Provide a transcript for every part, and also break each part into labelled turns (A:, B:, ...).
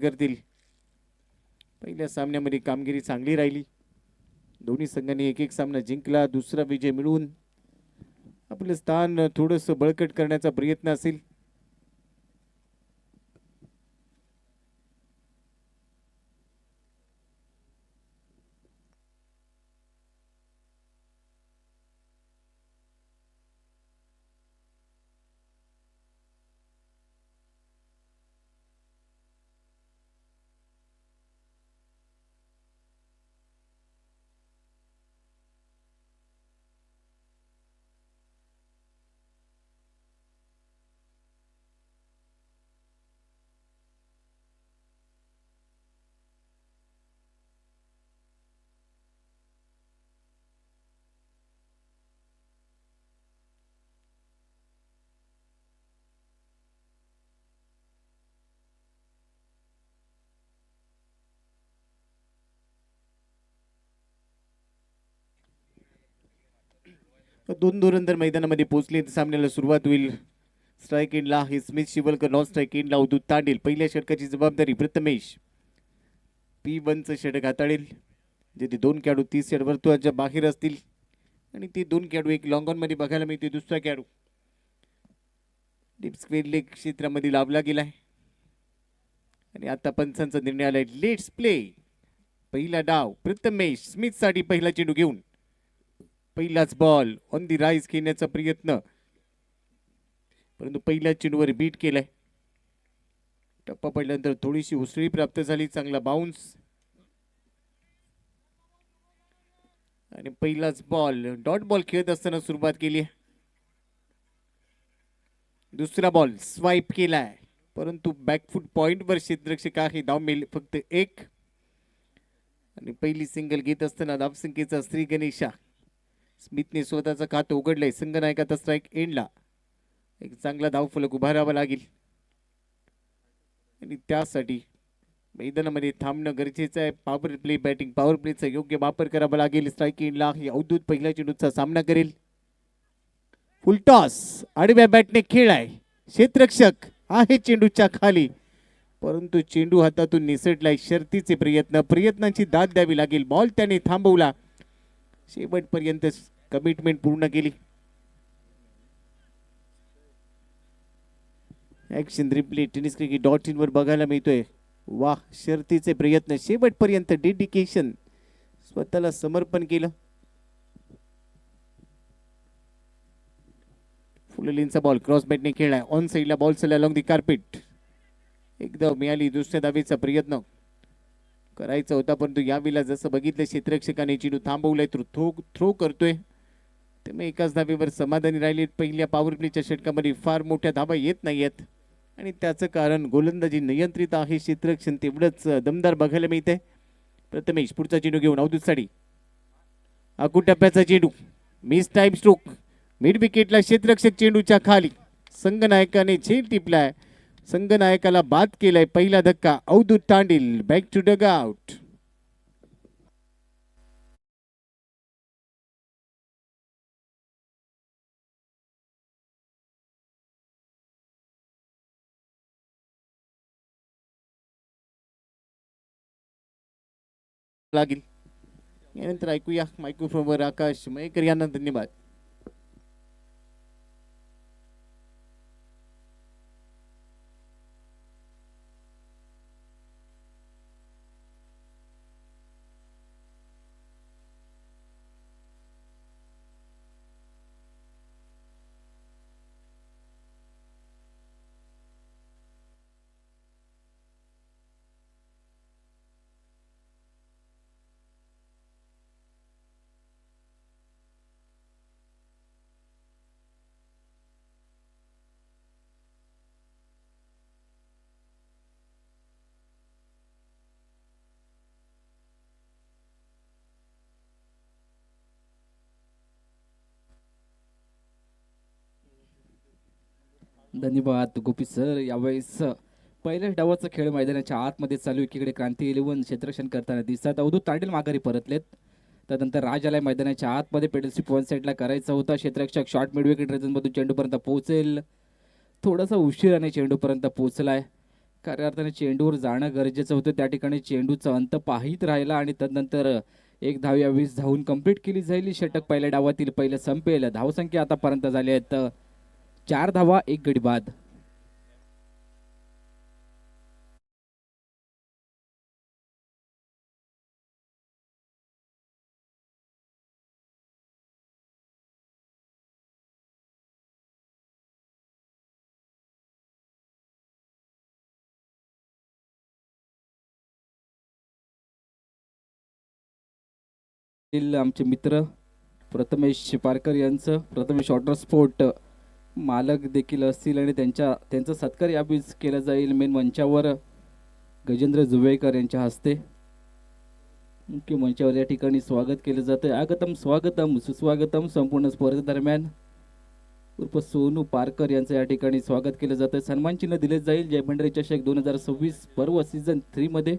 A: करतील. पहिल्या सामन्यामध्ये कामगिरी चांगली राहिली. दोन्ही संघांनी एक एक सामना जिंकला. दुसरा विजय मिळवून आपलं स्थान थोडंसं बळकट करण्याचा प्रयत्न असेल. दोन धुरंधर मैदानामध्ये पोहोचले. सामन्याला सुरुवात होईल. स्ट्राईक एंडला हे स्मिथ शिवलकर, नॉन स्ट्राईक एंडला अवधूत तांडेल. पहिल्या षटकाची जबाबदारी प्रथमेश P1चं षटक हाताळेल. जेथे दोन खेळाडू 30 षट वर्तुळाच्या बाहेर असतील आणि ते दोन खेळाडू एक लॉंग ऑन मध्ये बघायला मिळते. दुसरा खेळाडू डीप स्क्वेअर लेग क्षेत्रामध्ये लावला गेलाय आणि आता पंचांचा निर्णय आलाय. Let's play. पहिला डाव प्रथमेश स्मिथ साठी पहिला चेंडू घेऊन पहिलाच बॉल ऑन दी राईज खेळण्याचा प्रयत्न, परंतु पहिल्या चेंडूवर बीट केलाय. टप्पा पडल्यानंतर थोडीशी उसळी प्राप्त झाली. चांगला बाउन्स आणि पहिलाच बॉल डॉट बॉल खेळत असताना सुरुवात केली. दुसरा बॉल स्वाईप केलाय, परंतु बॅकफूट पॉइंट वर क्षेत्ररक्षक आहे. धाव मिळेल फक्त एक आणि पहिली सिंगल घेत असताना धावसंख्येचा श्री गणेशा. स्मिथने स्वतःचं खातं उघडलंय. संघनायकाचा स्ट्राईक एंडला एक चांगला धावफलक उभारावा लागेल आणि त्यासाठी मैदानामध्ये थांबणं गरजेचं आहे. पॉवर प्ले बॅटिंग पॉवर प्लेचा योग्य वापर करावा लागेल. स्ट्राईक एंडला हे अवधूत पहिल्या चेंडूचा सामना करेल. फुलटॉस आडव्या बॅटने खेळ आहे. क्षेत्ररक्षक आहे चेंडूच्या खाली, परंतु चेंडू हातातून निसटलाय. शर्तीचे प्रयत्नांची दाद द्यावी लागेल. बॉल त्याने थांबवला. शेवटपर्यंत कमिटमेंट पूर्ण केली. Action replay tennis cricket .in वर बघायला मिळतोय. वाह, शर्तीचे प्रयत्न, शेवटपर्यंत डेडिकेशन, स्वतःला समर्पण केलं. फुललींचा बॉल क्रॉस बॅटने खेळलाय. ऑन साइडला बॉल चालला अलॉंग दी कार्पेट. एकदा मिळाली. दुसऱ्या धावेचा प्रयत्न करायचा होता, परंतु यावेळेला जसं बघितलं क्षेत्ररक्षकाने चेंडू थांबवलाय. थ्रो करतोय, त्यामुळे एकाच धावेवर समाधानी राहिले. पहिल्या पॉवर प्लेच्या षटकामध्ये फार मोठ्या धावा येत नाहीयेत आणि त्याचं कारण गोलंदाजी नियंत्रित आहे. क्षेत्ररक्षण तेवढंच दमदार बघायला मिळतंय. प्रथमेश पुढचा चेंडू घेऊन अवधूत साठी. आकू टप्प्याचा चेंडू मिस टाइम स्ट्रोक. मिड विकेटला क्षेत्ररक्षक चेंडूच्या खाली. संघनायकाने झेल टिपलाय. संघनायकाला बाद केलाय. पहिला धक्का Avdhut Tandel. Back to dugout. लागेल. यानंतर ऐकूया मायक्रोफोनवर आकाश मयेकर यांना धन्यवाद.
B: धन्यवाद गोपी सर. यावेळेस पहिल्याच डावाचा खेळ मैदानाच्या आतमध्ये चालू. एकीकडे क्रांती 11 क्षेत्ररक्षण करताना दिसतात. अवधूत तांडेल माघारी परतलेत. त्यानंतर राज आलाय मैदानाच्या आतमध्ये. पेडलसी पॉईंट साईडला करायचा होता. क्षेत्ररक्षक शॉर्ट मिड विकेट रेझनमधून चेंडूपर्यंत पोहोचेल. थोडासा उशिराने चेंडूपर्यंत पोहोचलाय. खऱ्या अर्थाने चेंडूवर जाणं गरजेचं होतं. त्या ठिकाणी चेंडूचा अंत पाहित राहिला आणि तदनंतर एक धाव या 20 धावून कंप्लीट केली जाईल. षटक पहिल्या डावातील पहिलं संपेल. धावसंख्या आतापर्यंत झाली आहेत 4 धावा 1 गडी बाद. आमचे मित्र प्रथमेश पारकर यांचं प्रथमेश वॉटर स्पोर्ट मालक देखील असतील आणि त्यांचा सत्कार यावेळी केला जाईल. मेन मंचावर गजेंद्र जुवेकर यांच्या हस्ते मुख्य मंचावर या ठिकाणी स्वागत केलं जातं. आगतम स्वागतम सुस्वागतम. संपूर्ण स्पर्धेदरम्यान उर्फ सोनू पारकर यांचं या ठिकाणी स्वागत केलं जातं. सन्मान चिन्ह दिले जाईल. जय भंडारी चषक 2026 पर्व सीझन 3 मध्ये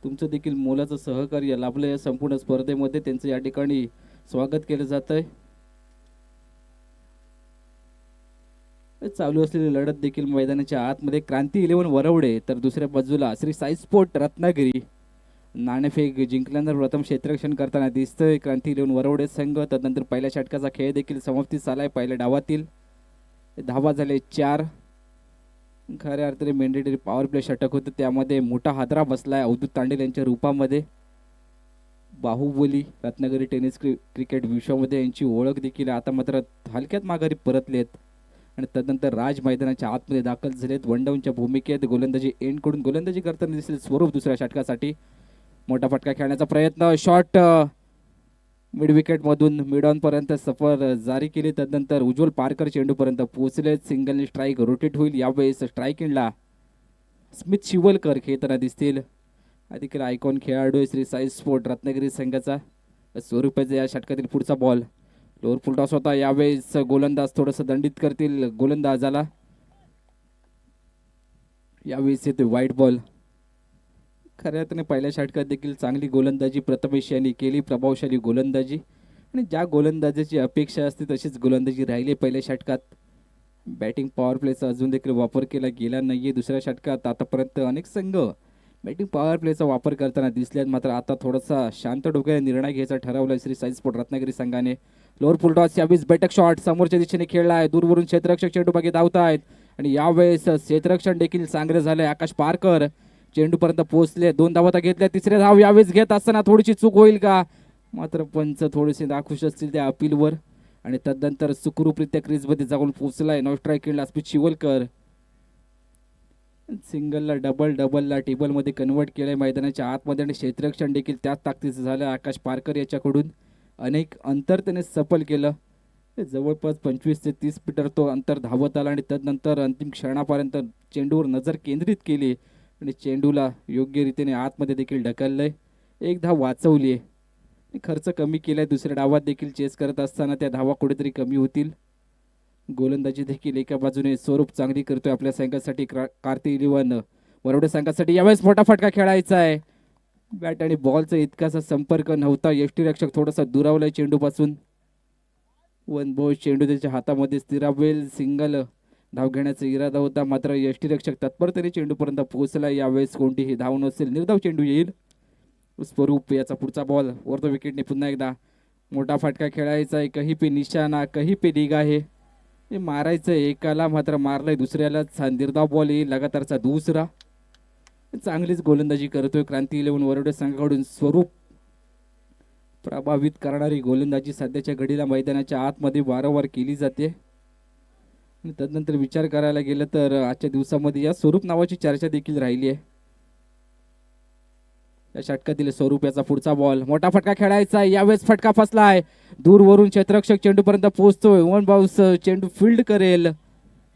B: तुमचं देखील मोलाचं सहकार्य लाभलं. या संपूर्ण स्पर्धेमध्ये त्यांचं या ठिकाणी स्वागत केलं जात आहे. चालू असलेली लढत देखील मैदानाच्या आतमध्ये क्रांती 11 वरवडे तर दुसऱ्या बाजूला श्री साई स्पोर्ट रत्नागिरी नाणेफेक जिंकल्यानंतर प्रथम क्षेत्ररक्षण करताना दिसतंय क्रांती 11 वरवडे संघ. तदनंतर पहिल्या षटकाचा खेळ देखील समाप्तीस आलाय. पहिल्या डावातील धावा झाले 4. खऱ्या अर्थाने मॅन्डेटरी पॉवर प्ले षटक होतं. त्यामध्ये मोठा हादरा बसलाय अवधूत तांडेल यांच्या रूपामध्ये. बाहुबली रत्नागिरी टेनिस क्रिकेट विश्वामध्ये यांची ओळख देखील आता मात्र हलक्यात माघारी परतलेत आणि तदनंतर राज मैदानाच्या आतमध्ये दाखल झालेत. वनडाऊनच्या भूमिकेत गोलंदाजी एंडकडून गोलंदाजी करताना दिसेल स्वरूप दुसऱ्या षटकासाठी. मोठा फटका खेळण्याचा प्रयत्न. शॉट मिड विकेट मधून मिड ऑन पर्यंत सफर जारी केली. तदनंतर उज्ज्वल पारकर चेंडूपर्यंत पोहोचले. सिंगलने स्ट्राईक रोटेट होईल. यावेळेस स्ट्राईक इनला स्मिथ शिवलकर खेळताना दिसतील. अधिक आयकॉन खेळाडू आहे श्री साई स्पोर्ट रत्नागिरी संघाचा. स्वरूपाचा या षटकातील पुढचा बॉल लोअर फुल टॉस होता. यावेळेस गोलंदाज थोडंसं दंडित करतील गोलंदाजाला. यावेळेस येते व्हाईट बॉल. खऱ्या अर्थाने पहिल्या षटकात देखील चांगली गोलंदाजी प्रथमेश यांनी केली. प्रभावशाली गोलंदाजी आणि ज्या गोलंदाजीची अपेक्षा असते तशीच गोलंदाजी राहिली. पहिल्या षटकात बॅटिंग पॉवर प्लेचा अजून देखील वापर केला गेला नाहीये. दुसऱ्या षटकात आतापर्यंत अनेक संघ बॅटिंग पॉवर प्लेचा वापर करताना दिसल्यात. मात्र आता थोडासा शांत डोक्याने निर्णय घ्यायचा ठरवला श्री साई स्पोर्ट रत्नागिरी संघाने. लोअर फुल टॉस यावेळेस बैठक शॉट समोरच्या दिशेने खेळला आहे. दूरवरून क्षेत्ररक्षक चेंडू बाकी धावत आहेत आणि यावेळेस क्षेत्ररक्षण देखील चांगलं झालंय. आकाश पारकर चेंडूपर्यंत पोहोचले. 2 धावा घेतल्या. तिसऱ्या धाव यावेळेस घेत असताना थोडीशी चूक होईल का? मात्र पंच थोडेसे नाखुश असतील त्या अपीलवर आणि तदनंतर सुखरूपरित्या क्रीजमध्ये जाऊन पोहोचलाय. नो स्ट्राईक खेळला स्मिथ शिवलकर. सिंगलला डबलला टेबलमध्ये कन्वर्ट केलंय मैदानाच्या आतमध्ये आणि क्षेत्ररक्षण देखील त्याच ताकदीचं झालं. आकाश पारकर याच्याकडून अनेक अंतर त्याने सफल केलं. जवळपास 25 ते 30 मीटर तो अंतर धावत आला आणि तदनंतर अंतिम क्षणापर्यंत चेंडूवर नजर केंद्रित केली आणि चेंडूला योग्य रीतीने आतमध्ये देखील ढकललंय. 1 धाव वाचवली आहे. खर्च कमी केलाय. दुसऱ्या डावात देखील चेस करत असताना त्या धावा कुठेतरी कमी होतील. गोलंदाजी देखील एका बाजूने स्वरूप चांगली करतोय आपल्या संघासाठी. कार्ती 11 वरवडे संघासाठी यावेळेस मोठा फटका खेळायचा आहे. बॅट आणि बॉलचा इतकासा संपर्क नव्हता. यष्टीरक्षक थोडासा दुरावलाय चेंडूपासून. वन बॉल चेंडू त्याच्या हातामध्ये स्थिरावेल. सिंगल धाव घेण्याचा इरादा होता मात्र यष्टीरक्षक तत्परतेने चेंडूपर्यंत पोहोचला. यावेळेस कोणतीही धाव नसेल. निर्धाव चेंडू येईल. स्वरूप याचा पुढचा बॉल वरतो विकेटने पुन्हा एकदा मोठा फटका खेळायचा आहे. कहीं पे निशाणा कहीं पे निगाह आहे. हे मारायचं एकाला मात्र मारलंय दुसऱ्याला. निर्धाव बॉल येईल लगातारचा दुसरा. चांगलीच गोलंदाजी करतोय क्रांती 11 वरवडे संघाकडून स्वरूप. प्रभावित करणारी गोलंदाजी सध्याच्या घडीला मैदानाच्या आतमध्ये वारंवार केली जाते. तदनंतर विचार करायला गेलं तर आजच्या दिवसामध्ये या स्वरूप नावाची चर्चा देखील राहिली आहे. या षटकातील स्वरूप याचा पुढचा बॉल मोठा फटका खेळायचा. यावेळेस फटका फसलाय. दूरवरून क्षेत्ररक्षक चेंडूपर्यंत पोहोचतोय. 1 बाउन्स चेंडू फील्ड करेल.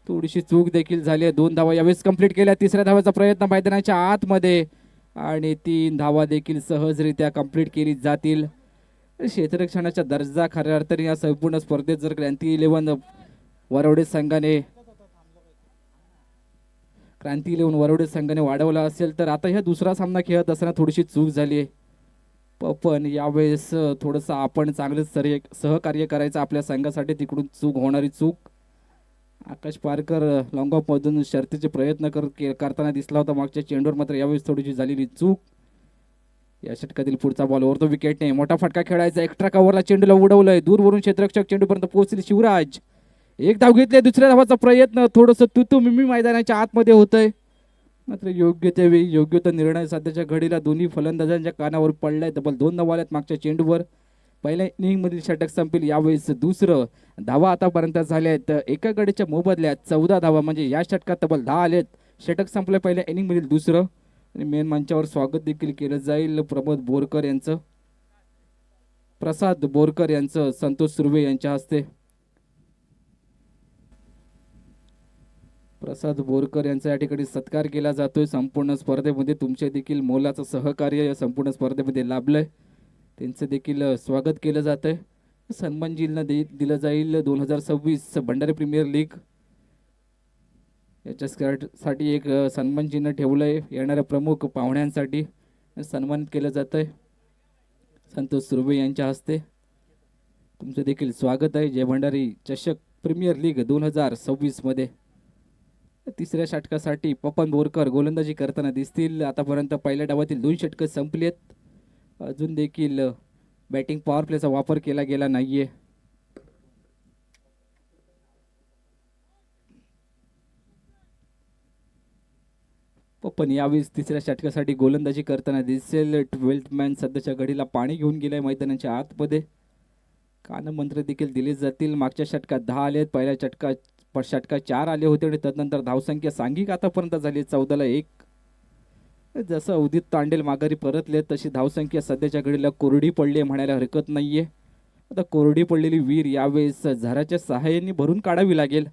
B: थोडीशी चूक देखील झाली आहे. 2 धावा यावेळेस कंप्लीट केल्या. तिसऱ्या धावाचा प्रयत्न मैदानाच्या आतमध्ये आणि 3 धावा देखील सहजरित्या कंप्लीट केली जातील. क्षेत्ररक्षणाचा दर्जा खऱ्या अर्थाने या संपूर्ण स्पर्धेत जर क्रांती 11 वरवडे संघाने वाढवला असेल तर आता ह्या दुसरा सामना खेळत असताना थोडीशी चूक झाली आहे. पण यावेळेस थोडंसं आपण चांगलं सहकार्य करायचं आपल्या संघासाठी. तिकडून चूक होणारी चूक आकाश पारकर लॉंग ऑफ मधून शर्तीचे प्रयत्न करताना दिसला होता मागच्या चेंडूवर, मात्र यावेळेस थोडीशी झालेली चूक. या षटकातील पुढचा बॉल ओव्हर द विकेटने मोठा फटका खेळायचा. एक्स्ट्रा कव्हरला चेंडूला उडवलंय दूरवरून क्षेत्ररक्षक चेंडूपर्यंत पोहोचले शिवराज. एक धाव घेतले, दुसऱ्या धावाचा प्रयत्न थोडंसं तुतू मिमी मैदानाच्या आतमध्ये होतंय, मात्र योग्य त्या वेळी योग्य तो निर्णय सध्याच्या घडीला दोन्ही फलंदाजांच्या कानावर पडलाय. तब्बल 2 धावा आल्यात मागच्या चेंडूवर. पहिल्या इनिंग मधील षटक संपेल यावेळेस दुसरं. धावा आतापर्यंत झाल्या आहेत एका गडीच्या मोबदल्यात 14 धावा, म्हणजे या षटकात तब्बल 10 आलेत. षटक संपलं पहिल्या इनिंग मधील दुसरं. आणि मेन मंचावर स्वागत देखील केलं जाईल प्रमोद बोरकर यांचं, प्रसाद बोरकर यांचं संतोष सुर्वे यांच्या हस्ते. प्रसाद बोरकर यांचा या ठिकाणी सत्कार केला जातोय. संपूर्ण स्पर्धेमध्ये तुमचे देखील मोलाचं सहकार्य या संपूर्ण स्पर्धेमध्ये लाभलंय, त्यांचं देखील स्वागत केलं जात आहे. सन्मान जिल्हा दिलं जाईल 2026 भंडारी प्रीमियर लीग याच्यासाठी एक सन्मान चिन्ह ठेवलंय. येणाऱ्या प्रमुख पाहुण्यांसाठी सन्मानित केलं जात आहे संतोष सुर्वे यांच्या हस्ते. तुमचं देखील स्वागत आहे जय भंडारी चषक प्रीमियर लीग 2026 मध्ये. तिसऱ्या षटकासाठी पपन बोरकर गोलंदाजी करताना दिसतील. आतापर्यंत पहिल्या डावातील 2 षटकं संपली आहेत. अजून देखील बॅटिंग पॉवर प्लेचा वापर केला गेला नाहीये. पण यावेळी तिसऱ्या षटकासाठी गोलंदाजी करताना दिसेल. 12th मॅन सध्याच्या घडीला पाणी घेऊन गेलाय मैदानाच्या आतमध्ये. कानमंत्र देखील दिले जातील. मागच्या षटकात 10 आले आहेत, पहिल्या षटकात 4 आले होते आणि तदनंतर धावसंख्या सांघिक आतापर्यंत झाली 14ला 1. जसं उदित तांडेल माघारी परतले तशी धावसंख्या सध्याच्या घडीला कोरडी पडली म्हणायला हरकत नाहीये. आता कोरडी पडलेली वीर यावेळेस झराच्या सहाय्याने भरून काढावी लागेल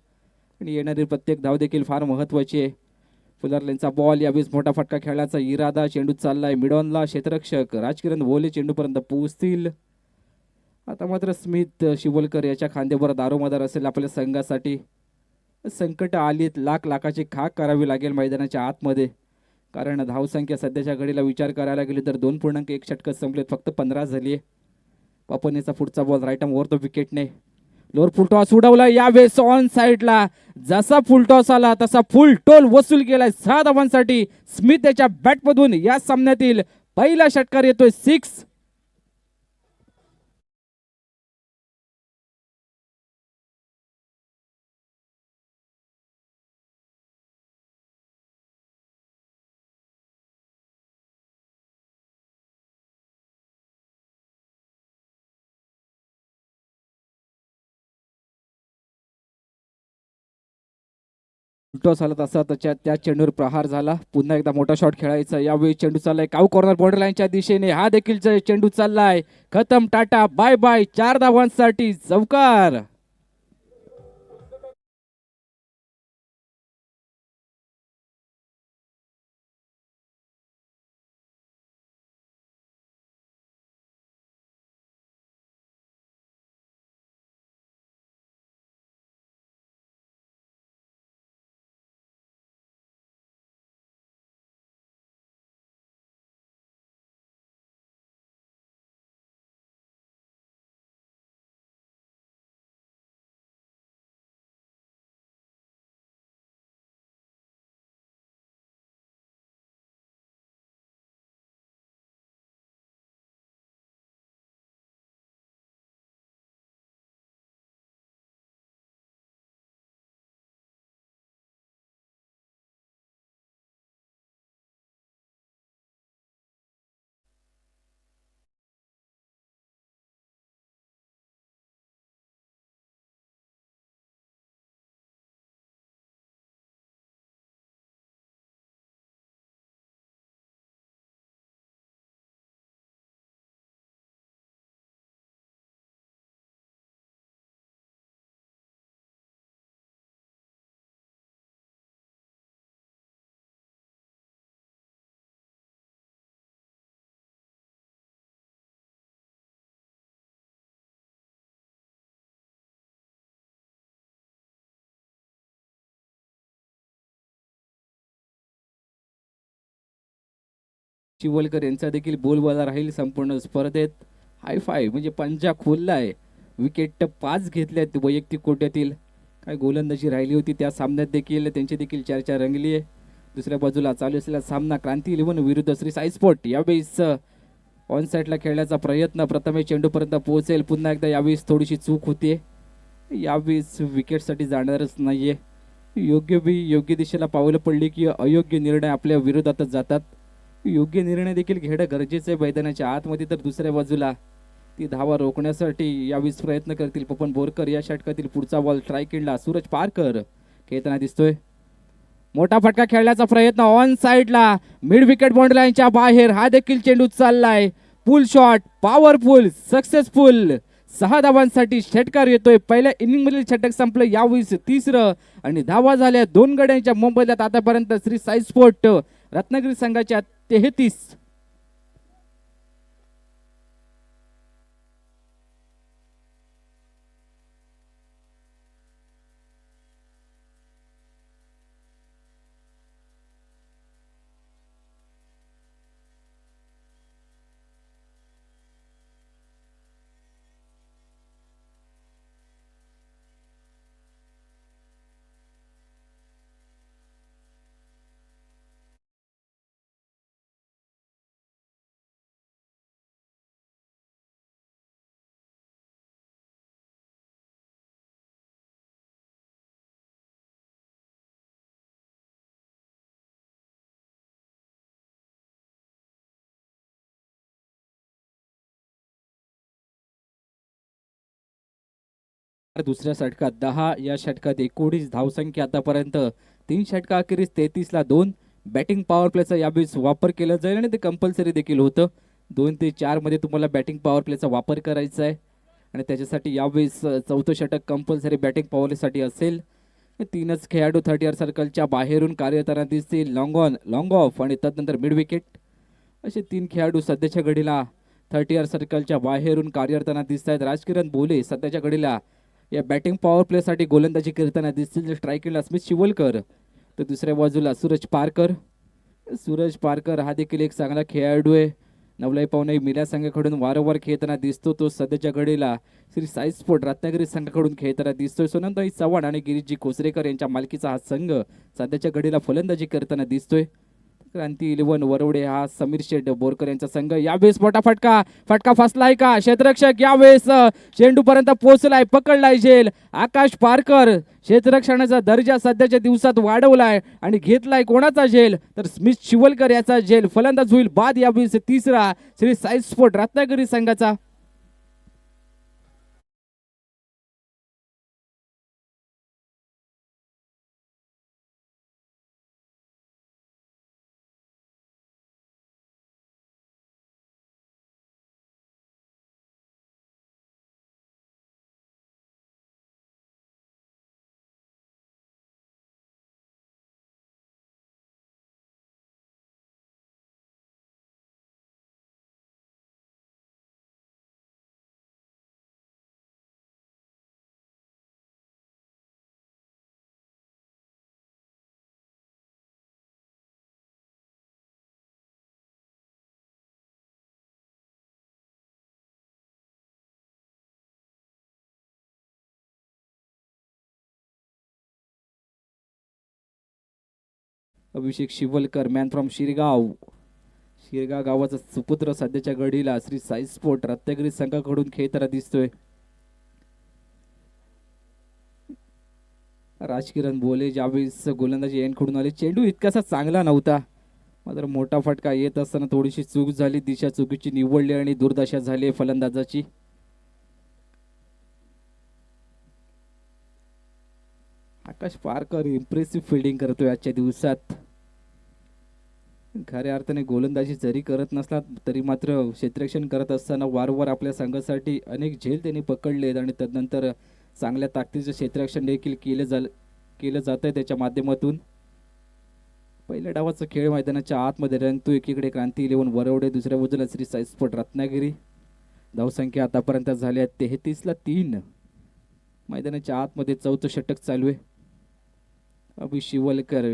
B: आणि येणारी प्रत्येक धाव देखील फार महत्त्वाची आहे. फुलरलेनचा बॉल यावेळेस मोठा फटका खेळण्याचा इरादा. चेंडू चाललाय मिडॉनला. क्षेत्ररक्षक राजकिरण वोले चेंडूपर्यंत पोहोचतील. आता मात्र स्मिथ शिवलकर याच्या खांद्यावर दारोमदार असेल आपल्या संघासाठी. संकट आलीत, लाखाची खाक करावी लागेल मैदानाच्या आतमध्ये, कारण धावसंख्या सध्याच्या घडीला विचार करायला गेली तर 2.1 षटकं संपलेत, फक्त 15 झाली आहे. पापनेचा पुढचा ball right arm over the विकेटने लोअर फुल टॉस उडवला. यावेळेस ऑन साईडला जसा फुल टॉस आला तसा फुल टोल वसूल केलाय 6 धावांसाठी. स्मिथ याच्या बॅटमधून या सामन्यातील पहिला षटकार येतोय 6. टॉस आला तसा त्या चेंडूवर प्रहार झाला. पुन्हा एकदा मोठा शॉट खेळायचा. यावेळी चेंडू चाललाय काऊ कॉर्नर बॉर्डर लाईनच्या दिशेने. हा देखील चेंडू चाललाय. खतम, टाटा बाय बाय. 4 धावांसाठी चौकार. चिवलकर यांचा देखील बोलबाला राहील संपूर्ण स्पर्धेत. हाय फाय म्हणजे पंजा खोललाय. विकेट 5 घेतल्यात वैयक्तिक कोट्यातील. काय गोलंदाजी राहिली होती त्या सामन्यात देखील त्यांची देखील चर्चा रंगली आहे. दुसऱ्या बाजूला चालू असलेला सामना क्रांती 11 विरुद्ध श्री साई स्पोर्ट. यावेळेस ऑन साईडला खेळण्याचा प्रयत्न, प्रथमे चेंडूपर्यंत पोहोचेल, पुन्हा एकदा यावेळेस थोडीशी चूक होते. यावेळेस विकेटसाठी जाणारच नाहीये. योग्य दिशेला पावलं पडली की अयोग्य निर्णय आपल्या विरोधातच जातात. योग्य निर्णय देखील घेणं गरजेचं आहे मैदानाच्या आतमध्ये. तर दुसऱ्या बाजूला ती धावा रोखण्यासाठी यावेळेस प्रयत्न करतील पवन बोरकर. या षटकातील पुढचा बॉल स्ट्राईक एंडला सूरज पारकर खेळताना दिसतोय. मोठा फटका खेळण्याचा प्रयत्न ऑन साईडला, मिड विकेट बाउंड्री लाईनच्या बाहेर. हा देखील चेंडू चाललाय. Pull shot, powerful, successful. 6 धावांसाठी षटकार येतोय. पहिल्या इनिंग मधील षटक संपलं. यावेळेस तिसरं आणि धावा झाल्या 2 गड्यांच्या मुंबईला आतापर्यंत श्री साई स्पोर्ट रत्नागिरी संघाच्या 33. दुसऱ्या षटकात 10, या षटकात 19 धावसंख्या आतापर्यंत. 3 षटका अखेरीस 33ला 2. बॅटिंग पॉवर प्लेचा यावेळेस वापर केला जाईल आणि ते कंपल्सरी देखील होतं. 2 ते 4 मध्ये तुम्हाला बॅटिंग पॉवर प्लेचा वापर करायचा आहे आणि त्याच्यासाठी यावेळेस चौथं षटक कंपल्सरी बॅटिंग पॉवरसाठी असेल. 3च खेळाडू 30 सर्कलच्या बाहेरून कार्यरताना दिसतील. लॉंग ऑन, लॉंग ऑफ आणि त्यानंतर मिड विकेट असे 3 खेळाडू सध्याच्या घडीला 30 सर्कलच्या बाहेरून कार्यरताना दिसत आहेत. राजकिरण बोले सध्याच्या घडीला या बॅटिंग पॉवर प्लेसाठी गोलंदाजी करताना दिसतील. स्ट्रायकिंगला स्मिथ शिवलकर, तर दुसऱ्या बाजूला सूरज पारकर हा देखील एक चांगला खेळाडू आहे. नवलाई पावनाई मिल्या संघाकडून वारंवार खेळताना दिसतो. तो सध्याच्या घडीला श्री साई स्पोर्ट रत्नागिरी संघाकडून खेळताना दिसतोय. सोनंताई चव्हाण आणि गिरीशजी कोसरेकर यांच्या मालकीचा हा संघ सध्याच्या घडीला फलंदाजी करताना दिसतोय. क्रांती 11 वरवडे हा समीर शेठ बोरकर यांचा संघ. यावेळेस मोठा फटका फसलाय का? क्षेत्ररक्षक यावेळेस चेंडूपर्यंत पोहोचलाय, पकडलाय झेल. आकाश पारकर क्षेत्ररक्षणाचा दर्जा सध्याच्या दिवसात वाढवलाय आणि घेतलाय कोणाचा झेल? तर स्मिथ शिवलकर याचा झेल. फलंदाज होईल बाद यावेळेस तिसरा श्री साई स्पोर्ट रत्नागिरी संघाचा. अभिषेक शिवलकर, मॅन फ्रॉम शिरगाव गावाचा सुपुत्र सध्याच्या घडीला श्री साई स्पोर्ट रत्नागिरी संघाकडून खेळताना दिसतोय. राजकिरण बोले ज्यावेळेस गोलंदाजी एंडकडून आले, चेंडू इतकासा चांगला नव्हता, मात्र मोठा फटका येत असताना थोडीशी चूक झाली. दिशा चुकीची निवडली आणि दुर्दशा झाली फलंदाजाची. आकाश पारकर इम्प्रेसिव्ह फिल्डिंग करतोय आजच्या दिवसात. खऱ्या अर्थाने गोलंदाजी जरी करत नसला तरी मात्र क्षेत्ररक्षण करत असताना वारंवार आपल्या संघासाठी अनेक झेल त्यांनी पकडलेत आणि त्यानंतर चांगल्या ताकदीचं क्षेत्ररक्षण देखील केलं जात आहे त्याच्या माध्यमातून. पहिल्या डावाचा खेळ मैदानाच्या आतमध्ये रंगतो. एकीकडे क्रांती 11 वरवडे, दुसऱ्या बाजूला श्री साई स्पोर्ट रत्नागिरी. धावसंख्या आतापर्यंत झाल्या 33ला 3. मैदानाच्या आतमध्ये चौथं षटक चालू आहे. अभि शिवलकर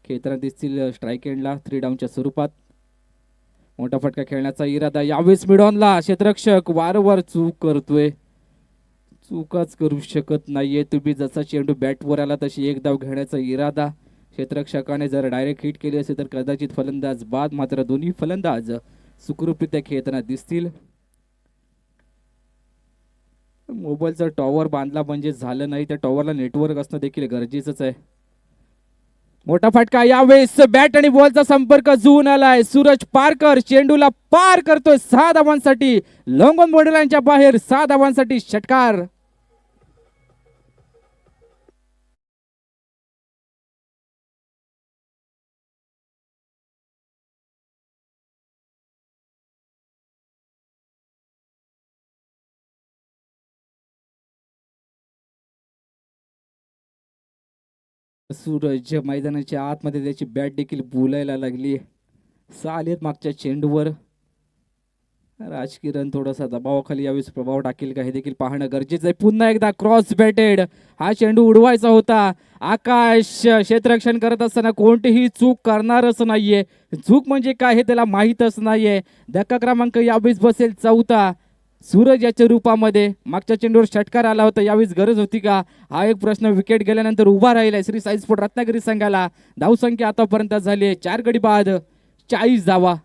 B: खेळताना दिसतील स्ट्राईक एंडला 3 डाऊनच्या स्वरूपात. मोठा फटका खेळण्याचा इरादा यावेळेस मिडॉनला. क्षेत्ररक्षक वारंवार चूक करतोय. चुकाच करू शकत नाहीये तुम्ही. जसा चेंडू बॅटवर आला तशी एक धाव घेण्याचा इरादा क्षेत्ररक्षकाने जर डायरेक्ट हिट केली असेल तर कदाचित फलंदाज बाद. मात्र दोन्ही फलंदाज सुखरूपरित्या खेळताना दिसतील. मोबाईलचा टॉवर बांधला म्हणजे झालं नाही, त्या टॉवरला नेटवर्क असणं देखील गरजेचंच आहे. मोठा फटका, यावेळेस बॅट आणि बॉलचा संपर्क जुळून आलाय. सूरज पारकर चेंडूला पार करतोय 6 धावांसाठी. लॉंग ऑन बॉर्डर लाईनच्या बाहेर 6 धावांसाठी षटकार. सूरज मैदानाच्या आतमध्ये त्याची बॅट देखील बोलायला लागली. 6 आलेत मागच्या चेंडूवर. राजकिरण थोडासा दबावाखाली यावेळेस प्रभाव टाकेल का हे देखील पाहणं गरजेचं आहे. पुन्हा एकदा क्रॉस बॅटेड, हा चेंडू उडवायचा होता. आकाश क्षेत्ररक्षण करत असताना कोणतीही चूक करणारच नाहीये. चूक म्हणजे काय हे त्याला माहीतच नाहीये. धक्का क्रमांक यावेळेस बसेल 4था. सूरज याच्या रूपामध्ये मागच्या चेंडूवर षटकार आला होता, यावेळेस गरज होती का हा एक प्रश्न. विकेट गेल्यानंतर उभा राहिलाय श्री साई स्पोर्ट रत्नागिरी संघाला. धावसंख्या आतापर्यंत झाली आहे 4 गडी बाद 40 धावा.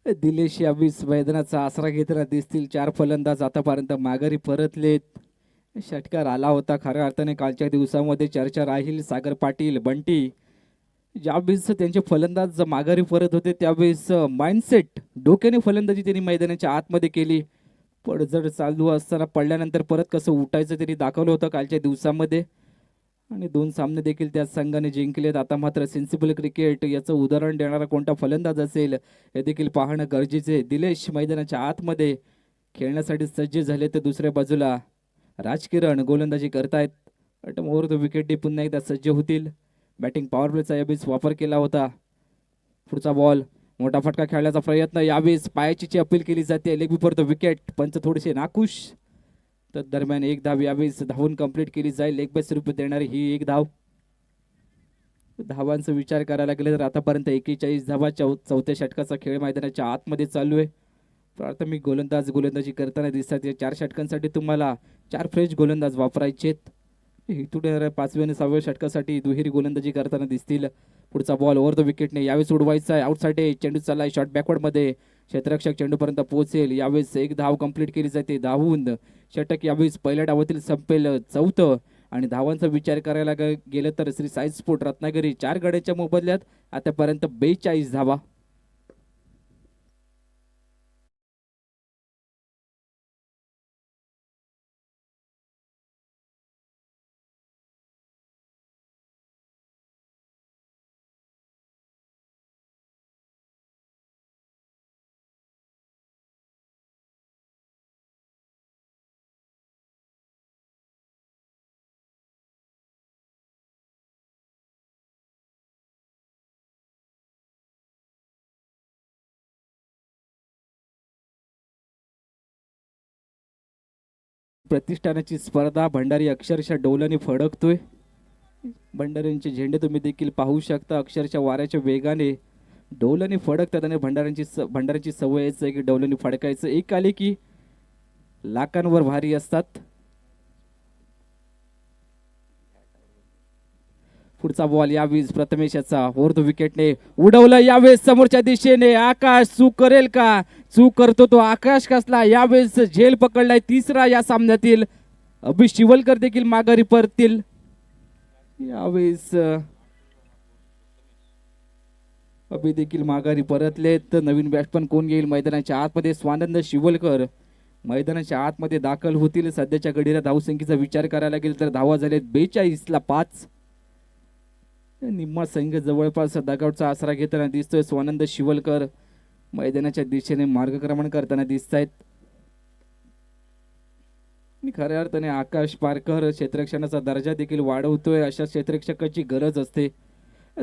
B: दिलेश यावीस मैदानाचा आसरा घेताना दिसतील. 4 फलंदाज आतापर्यंत माघारी परतलेत. षटकार आला होता, खऱ्या अर्थाने कालच्या दिवसामध्ये चर्चा राहील. सागर पाटील, बंटी ज्यावेळेस त्यांचे फलंदाज माघारी परत होते त्यावेळेस माइंडसेट डोक्याने फलंदाजी त्यांनी मैदानाच्या आतमध्ये केली. पडझड चालू असताना पडल्यानंतर परत कसं उठायचं त्यांनी दाखवलं होतं कालच्या दिवसामध्ये. आणि 2 सामने देखील त्या संघाने जिंकलेत. आता मात्र सेन्सिबल क्रिकेट याचं उदाहरण देणारा कोणता फलंदाज असेल हे देखील पाहणं गरजेचे. दिलेश मैदानाच्या आतमध्ये खेळण्यासाठी सज्ज झाले तर दुसऱ्या बाजूला राजकिरण गोलंदाजी करतायत. ओव्हर द विकेट पुन्हा एकदा सज्ज होतील. बॅटिंग पॉवर प्लेचा यावेळेस वापर केला होता. पुढचा बॉल, मोठा फटका खेळण्याचा प्रयत्न, यावेळेस पायाची अपील केली जाते. लेग बिफोर द विकेट, पंच थोडेसे नाखुश. तर दरम्यान 1 धाव यावेळेस धावून कंप्लीट केली जाईल. लेग बाय स्वरूपात देणारी ही 1 धाव. धावांचा विचार करायला गेले तर आतापर्यंत 41 धावा 4थ्या षटकाचा खेळ मैदानाच्या आतमध्ये चालू आहे. प्राथमिक गोलंदाज गोलंदाजी करताना दिसतात. या 4 षटकांसाठी तुम्हाला 4 फ्रेश गोलंदाज वापरायचेत. इथून 5व्या आणि 6व्या षटकासाठी दुहेरी गोलंदाजी करताना दिसतील. पुढचा बॉल ओव्हर द विकेटने यावेळेस उडवायचा आहे. आउटसाइड चेंडू चाललाय शॉर्ट बॅकवर्ड मध्ये. क्षेत्ररक्षक चेंडूपर्यंत पोहोचेल. यावेळेस 1 धाव कंप्लीट केली जाते. धावून षटक यावेळेस पहिल्या डावातील संपेल 4थं. आणि धावांचा विचार करायला गेलं तर श्री साई स्पोर्ट रत्नागिरी 4 गड्याच्या मोबदल्यात आतापर्यंत 42 धावा. प्रतिष्ठानाची स्पर्धा भंडारी अक्षरशः डौलाने फडकतोय. भंडाऱ्यांचे झेंडे तुम्ही देखील पाहू शकता. अक्षरशः वाऱ्याच्या वेगाने डौलाने फडकतात. आणि भंडाऱ्यांची सवयच आहे की डौलाने फडकायचं. एक आले की लाखांवर भारी असतात. पुढचा बॉल यावेळेस प्रथमेशाचा ओव्हर द विकेटने उडवलं. यावेळेस समोरच्या दिशेने आकाश चूक करेल का? चूक करतो तो आकाश कसला. यावेळेस झेल पकडलाय 3रा या सामन्यातील. अभि शिवलकर देखील माघारी परतील. यावेळेस अभि देखील माघारी परतलेत. तर नवीन बॅट्समन कोण येईल मैदानाच्या आतमध्ये? स्वानंद शिवलकर मैदानाच्या आतमध्ये दाखल होतील. सध्याच्या घडीला धावसंख्येचा विचार करायला गेला तर धावा झालेत 42 ला 5. निम्मा संघ जवळपास दगावचा आसरा घेताना दिसतोय. स्वानंद शिवलकर मैदानाच्या दिशेने मार्गक्रमण करताना दिसत आहेत. खऱ्या अर्थाने आकाश पारकर क्षेत्ररक्षणाचा दर्जा देखील वाढवतोय. अशा क्षेत्ररक्षकाची गरज असते.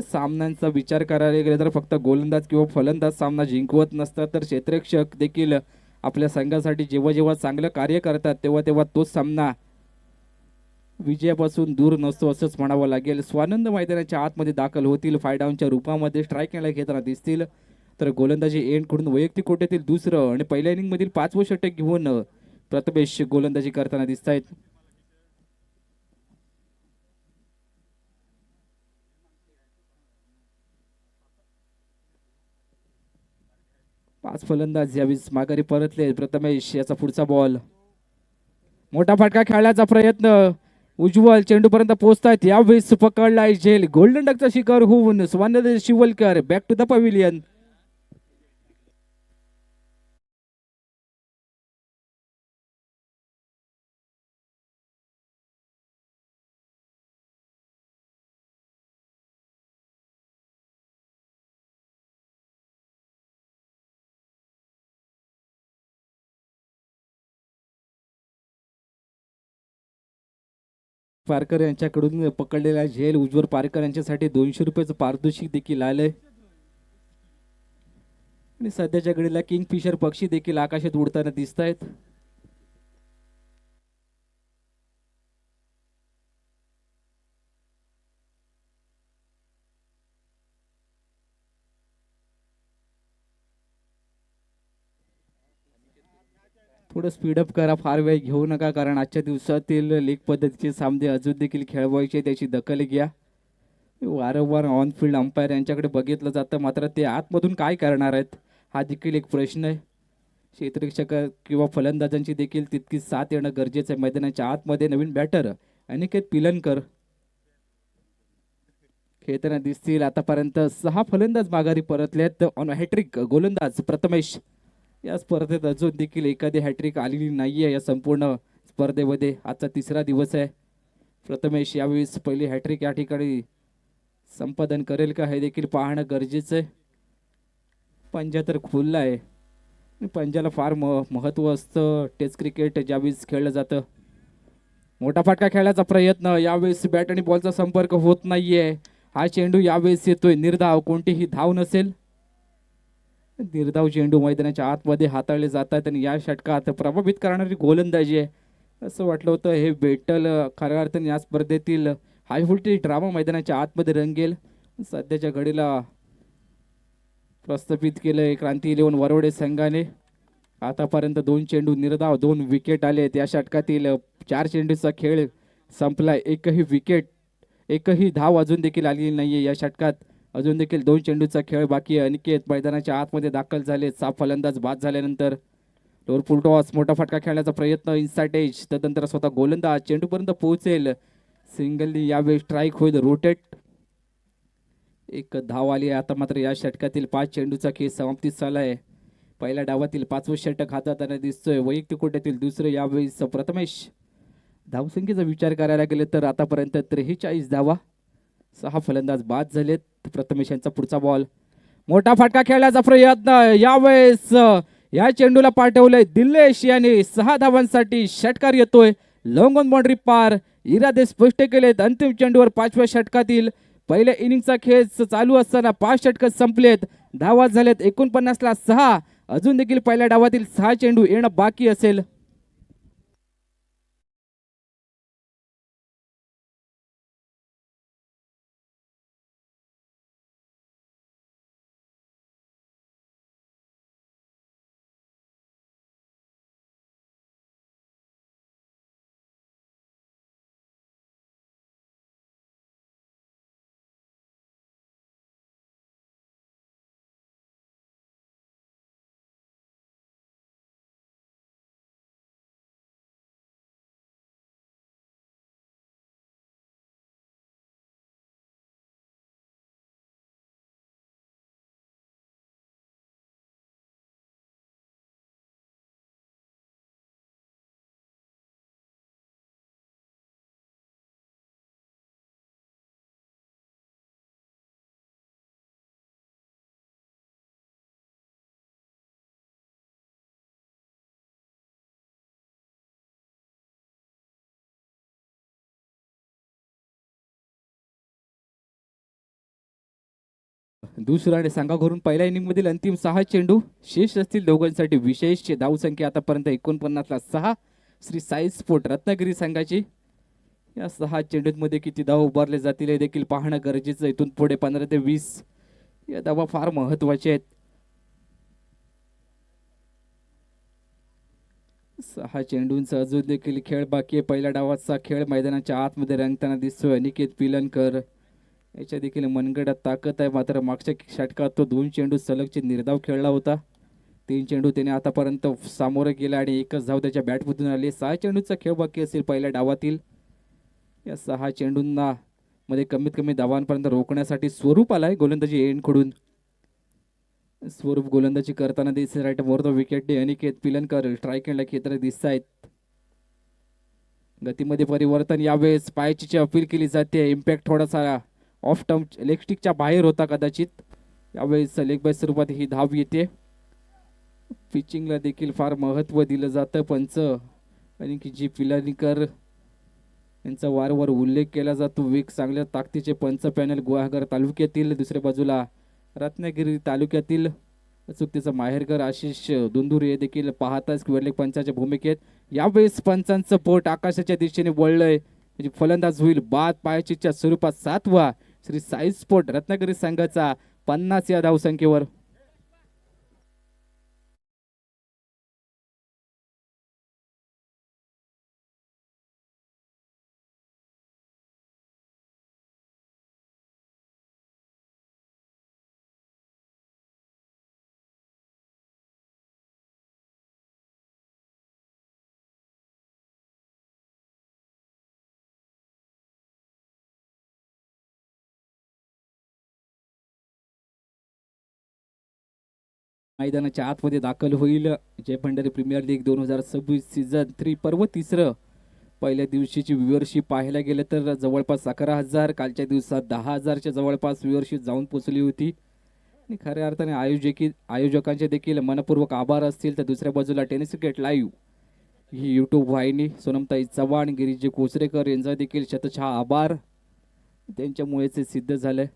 B: सामन्यांचा विचार करायला गेला तर फक्त गोलंदाज किंवा फलंदाज सामना जिंकवत नसतात, तर क्षेत्ररक्षक देखील आपल्या संघासाठी जेव्हा जेव्हा चांगलं कार्य करतात तेव्हा तेव्हा तोच सामना विजयापासून दूर नसतो असंच म्हणावं लागेल. स्वानंद मैदानाच्या आतमध्ये दाखल होतील. फायडाऊनच्या रूपामध्ये स्ट्राईकला घेताना दिसतील. तर गोलंदाजी एंड कडून वैयक्तिक कोट्यातील दुसरं आणि पहिल्या इनिंग मधील 5वं षटक घेऊन प्रथमेश गोलंदाजी करताना दिसत आहेत. पाच फलंदाज यावेळी माघारी परतले. प्रथमेश याचा पुढचा बॉल, मोठा फटका खेळण्याचा प्रयत्न, उज्ज्वल चेंडूपर्यंत पोहोचतायत. यावेळेस पकडलाय झेल. गोल्डन डकचा शिकार होऊन Swanand Shivalkar back to the pavilion. Parkar यांच्याकडून पकडलेला झेल उज्ज्वल पारकर यांच्यासाठी 200 रुपयाचं पारितोषिक देखील आलंय. आणि सध्याच्या घडीला किंगफिशर पक्षी देखील आकाशात उडताना दिसत आहेत. थोडं स्पीडअप करा, फार वेळ घेऊ नका, कारण आजच्या दिवसातील लीग पद्धतीचे सामने अजून देखील खेळवायचे, त्याची दखल घ्या. वारंवार ऑन फील्ड अंपायर यांच्याकडे बघितलं जातं, मात्र ते आतमधून काय करणार आहेत हा देखील एक प्रश्न आहे. क्षेत्ररक्षक किंवा फलंदाजांची देखील तितकीच साथ येणं गरजेचं आहे. मैदानाच्या आतमध्ये नवीन बॅटर अनिकेत पिलनकर खेळताना दिसतील. आतापर्यंत 6 फलंदाज माघारी परतलेत. ऑन हॅट्रिक गोलंदाज प्रथमेश. या स्पर्धेत अजून देखील एखादी हॅट्रिक आलेली नाहीये या संपूर्ण स्पर्धेमध्ये. आजचा 3रा दिवस आहे. प्रथमेश यावेळेस पहिली हॅट्रिक या ठिकाणी संपादन करेल का हे देखील पाहणं गरजेचं आहे. पंजा तर खुलला आहे. पंजाला फार महत्त्व असतं टेस्ट क्रिकेट ज्यावेळेस खेळलं जातं. मोठा फटका खेळण्याचा प्रयत्न, यावेळेस बॅट आणि बॉलचा संपर्क होत नाहीये. हा चेंडू यावेळेस येतोय निर्धाव, कोणतीही धाव नसेल. निर्धाव चेंडू मैदानाच्या आतमध्ये हाताळले जातात आणि या षटकात प्रभावित करणारी गोलंदाजी आहे. असं वाटलं होतं हे बेटल खऱ्या अर्थाने या स्पर्धेतील हाय व्होल्टेज ड्रामा मैदानाच्या आतमध्ये रंगेल. सध्याच्या घडीला प्रस्थापित केलंय क्रांती 11 वरवडे संघाने. आतापर्यंत 2 चेंडू निर्धाव, 2 विकेट आलेत. या षटकातील 4 चेंडूचा खेळ संपलाय. एकही धाव अजून देखील आलेली नाहीये या षटकात. अजून देखील 2 चेंडूचा खेळ बाकी आहे. अनिकेत मैदानाच्या आतमध्ये दाखल झाले. 6 फलंदाज बाद झाल्यानंतर डोर फुल टॉस, मोठा फटका खेळण्याचा प्रयत्न, इनसाइड एज, त्यानंतर स्वतः गोलंदाज चेंडूपर्यंत पोहोचेल. सिंगलनी यावेळी स्ट्राईक होईल. रोटेट, एक धाव आली आहे. आता मात्र या षटकातील 5 चेंडूचा खेळ समाप्तीस आलाय. पहिल्या डावातील 5वं षटक हाताळताना दिसतोय. वैयक्तिक कोट्यातील दुसरं यावेळी प्रथमेश. धावसंख्येचा विचार करायला गेले तर आतापर्यंत 43 धावा, 6 फलंदाज बाद झालेत. प्रथमेश यांचा पुढचा बॉल, मोठा फटका खेळण्याचा प्रयत्न, यावेळेस या चेंडूला पाठवलंय दिल्लेश याने. 6 धावांसाठी षटकार येतोय. लॉंग ऑन बाउंड्री पार, इरादे स्पष्ट केलेत. अंतिम चेंडूवर 5व्या षटकातील पहिल्या इनिंगचा खेळ चालू असताना 5 षटक संपलेत. धावा झालेत 49 ला 6. अजून देखील पहिल्या डावातील 6 चेंडू येणं बाकी असेल. दुसरा आणि संघाकडून पहिल्या इनिंग मधील अंतिम 6 चेंडू शेष असतील दोघांसाठी विशेष धावसंख्या आतापर्यंत 49ला 6 श्री साई स्पोर्ट रत्नागिरी संघाची. या 6 चेंडूंमध्ये किती धाव उभारले जातील हे देखील पाहणं गरजेचं आहे. इथून पुढे 15 ते 20 या धावा फार महत्वाच्या आहेत. 6 चेंडूंचा अजून देखील खेळ बाकी आहे. पहिल्या डावाचा खेळ मैदानाच्या आतमध्ये रंगताना दिसतोय. अनिकेत पिलनकर याच्या देखील मनगडात ताकद आहे, मात्र मागच्या षटकात तो 2 चेंडू सलगचे निर्धाव खेळला होता. 3 चेंडू त्याने आतापर्यंत सामोरं गेला आणि एकच धाव त्याच्या बॅटमधून आली. 6 चेंडूचा खेळ बाकी असेल पहिल्या डावातील. या 6 चेंडूंना मध्ये कमीत कमी धावांपर्यंत रोखण्यासाठी स्वरूप आलाय गोलंदाजी एंडकडून. स्वरूप गोलंदाजी करताना दिसत right more the wicket. Aniket Pilankar strike एंडला खेळताना दिसत आहेत. गतीमध्ये परिवर्तन यावेळेस पायाची अपील केली जाते. इम्पॅक्ट थोडासा ऑफ टर्म लेग स्टिकच्या बाहेर होता कदाचित. यावेळेस लेग बाय स्वरूपात ही धाव येते. पिचिंगला देखील फार महत्त्व दिलं जातं. पंच आणि जी पिलनकर यांचा वारंवार उल्लेख केला जातो. वेग चांगल्या ताकदीचे पंच पॅनल गुहागर तालुक्यातील. दुसऱ्या बाजूला रत्नागिरी तालुक्यातील चुकीचं माहेरकर आशिष दुंदुरे हे देखील पाहताच क्युअरलेग पंचाच्या भूमिकेत. यावेळेस पंचांचं पोट आकाशाच्या दिशेने वळलंय. म्हणजे फलंदाज होईल बाद पायाचीच्या स्वरूपात 7वा श्री साई स्पोर्ट रत्नागिरी संघाचा 50 या धावसंख्येवर. मैदानाच्या आतमध्ये दाखल होईल. जय भंडारी प्रीमियर लीग 2026 सीझन 3 पर्व 3. पहिल्या दिवशीची व्ह्युअरशिप पाहायला गेलं तर जवळपास 11,000, कालच्या दिवसात 10,000च्या जवळपास व्ह्युअरशिप जाऊन पोचली होती. आणि खऱ्या अर्थाने आयोजकांचे देखील मनपूर्वक आभार असतील. तर दुसऱ्या बाजूला टेनिस क्रिकेट लाईव्ह ही यूट्यूब वाहिनी सोनमताई चव्हाण गिरीजी कोचरेकर यांचा देखील शतशः आभार. त्यांच्यामुळेच हे सिद्ध झालंय.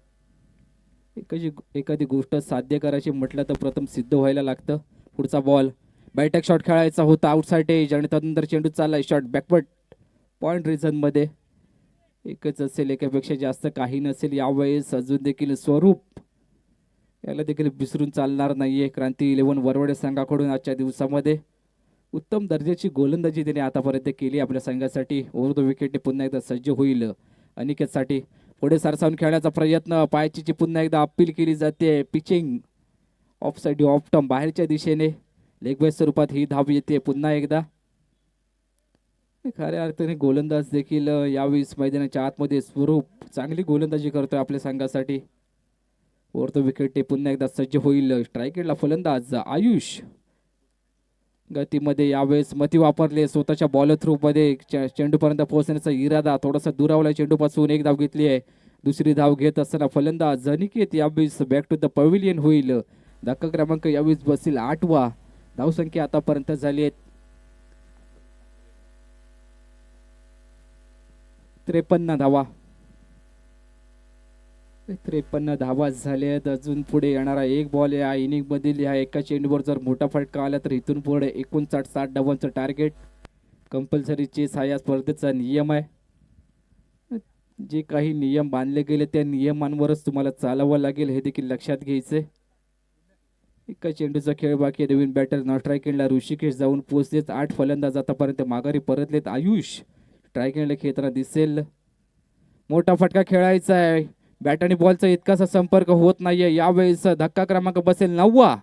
B: एखादी गोष्ट साध्य करायची म्हटलं तर प्रथम सिद्ध व्हायला लागतं. पुढचा बॉल बॅटॅक शॉट खेळायचा होता आउटसाइड एज आणि त्यानंतर चेंडू चाललाय शॉट बॅकवर्ड पॉइंट रिझनमध्ये. एकच असेल, एकापेक्षा जास्त काही नसेल. यावेळेस अजून देखील स्वरूप याला देखील विसरून चालणार नाहीये. क्रांती 11 वरवडे संघाकडून आजच्या दिवसामध्ये उत्तम दर्जाची गोलंदाजी त्याने आतापर्यंत केली आपल्या संघासाठी. ओव्हर द विकेटने पुन्हा एकदा सज्ज होईल अनिकेतसाठी. पुढे सरसावून खेळण्याचा प्रयत्न, पायाची पुन्हा एकदा अपील केली जाते. Pitching of side of term बाहेरच्या दिशेने लेग बाय स्वरूपात ही धाव येते पुन्हा एकदा. खऱ्या अर्थाने गोलंदाज देखील यावेळेस मैदानाच्या आतमध्ये स्वरूप चांगली गोलंदाजी करतोय आपल्या संघासाठी. ओव्हर द विकेट पुन्हा एकदा सज्ज होईल. स्ट्राईकला फलंदाज आयुष. गतीमध्ये यावेळेस मती वापरले स्वतःच्या बॉल थ्रू मध्ये चेंडूपर्यंत पोहोचण्याचा इरादा. थोडासा दुरावला चेंडूपासून. एक धाव घेतली आहे. दुसरी धाव घेत असताना फलंदाज अनिकेत यावेळेस बॅक टू द पवेलियन होईल. धक्का क्रमांक यावेळेस बसेल 8वा. धावसंख्या आतापर्यंत झाली आहे 53 धावा. 53 धावा झाल्यात. अजून पुढे येणारा एक बॉल या इनिंग मधील ह्या एका चेंडूवर जर मोठा फटका आला तर इथून पुढे 59-60 धावांचं टार्गेट कंपल्सरी चेस हा या स्पर्धेचा नियम आहे. जे काही नियम बांधले गेले त्या नियमांवरच तुम्हाला चालावं लागेल हे देखील लक्षात घ्यायचंय. एका चेंडूचा खेळ बाकी. नवीन बॅटर नॉस्ट्रायकेंडला ऋषिकेश जाऊन पोहोचलेत. 8 फलंदाज आतापर्यंत माघारी परतलेत. आयुष स्ट्रायकेंडला खेळताना दिसेल. मोठा फटका खेळायचा आहे. बॅट आणि बॉलचा इतकासा संपर्क होत नाहीये. यावेळेस धक्का क्रमांक बसेल 9वा.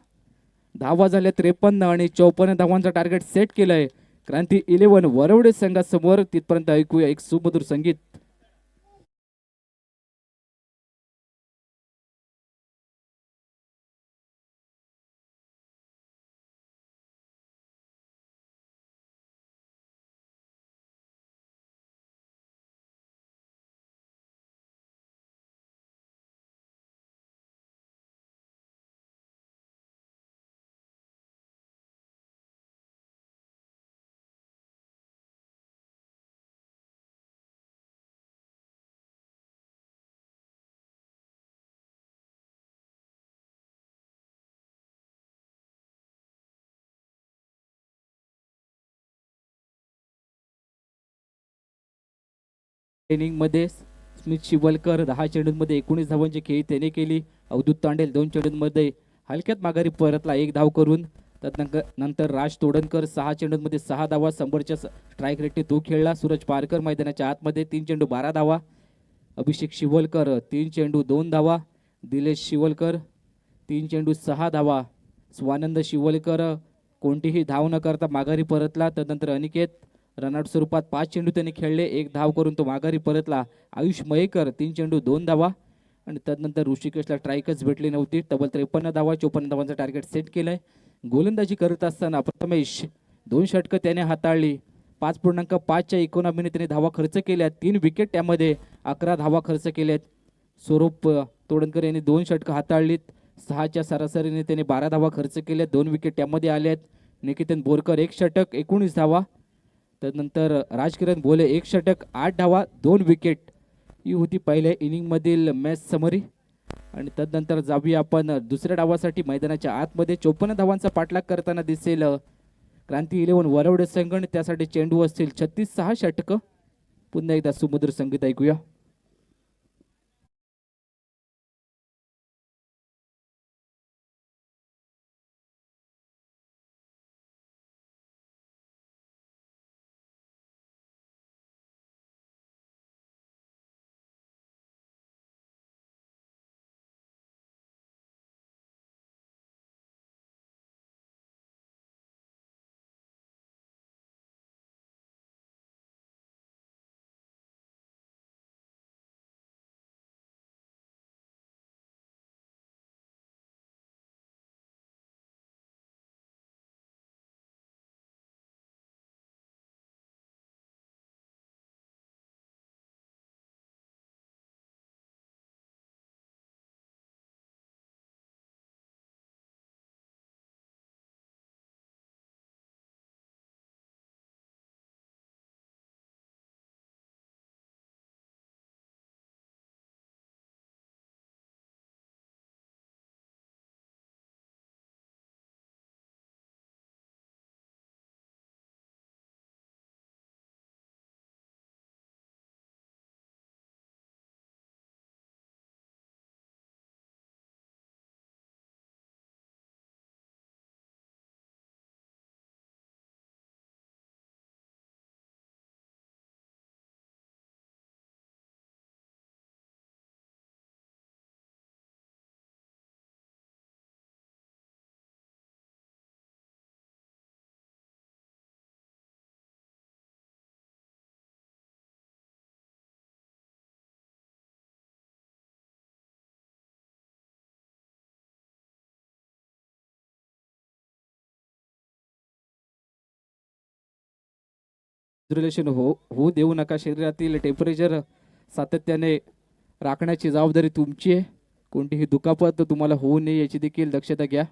B: धावा झाल्या 53 आणि 54 धावांचा टार्गेट सेट केलंय क्रांती 11 वरवडे संघासमोर. तिथपर्यंत ऐकूया एक सुमधुर संगीत. इनिंगमध्ये स्मित शिवलकर 10 चेंडूंमध्ये 19 धावांची खेळी त्याने केली. अवधूत तांडेल 2 चेंडूंमध्ये हलक्यात माघारी परतला 1 धाव करून. नंतर राज तोडणकर 6 चेंडूंमध्ये 6 धावा संबरच्या स्ट्राईक रेटने तो खेळला. सूरज पारकर मैदानाच्या आतमध्ये 3 चेंडू 12 धावा. अभिषेक शिवलकर 3 चेंडू 2 धावा. दिलेश शिवलकर 3 चेंडू 6 धावा. स्वानंद शिवलकर कोणतीही धाव न करता माघारी परतला. त्यानंतर अनिकेत रनआउट स्वरूपात 5 चेंडू त्यांनी खेळले 1 धाव करून तो माघारी परतला. आयुष मयेकर 3 चेंडू 2 धावा. आणि त्यानंतर ऋषिकेशला स्ट्राईकच भेटली नव्हती. तब्बल 53 धावा 54 धावांचं टार्गेट सेट केलंय. गोलंदाजी करत असताना प्रथमेश 2 षटकं त्याने हाताळली. 5.5च्या इकॉनॉमीने त्याने धावा खर्च केल्या. 3 विकेट त्यामध्ये 11 धावा खर्च केल्यात. स्वरूप तोडणकर यांनी 2 षटकं हाताळलीत. 6च्या सरासरीने त्याने 12 धावा खर्च केल्या. 2 विकेट त्यामध्ये आल्यात. निकेतन बोरकर 1 षटक 19 धावा. त्यानंतर राजकिरण भोले 1 षटक 8 धावा 2 विकेट. ही होती पहिल्या इनिंगमधील मॅच समरी. आणि त्यानंतर जाऊया आपण दुसऱ्या डावासाठी मैदानाच्या आतमध्ये. 54 धावांचा पाठलाग करताना दिसेल क्रांती 11 वरवडे संघ. त्यासाठी चेंडू असतील 36. 6 षटकं. पुन्हा एकदा सुमधुर संगीत ऐकूया. रिलेशन होऊ देऊ नका. शरीरातील टेम्परेचर सातत्याने राखण्याची जबाबदारी तुमची आहे. कोणतीही दुखापत तुम्हाला होऊ नये याची देखील दक्षता घ्या.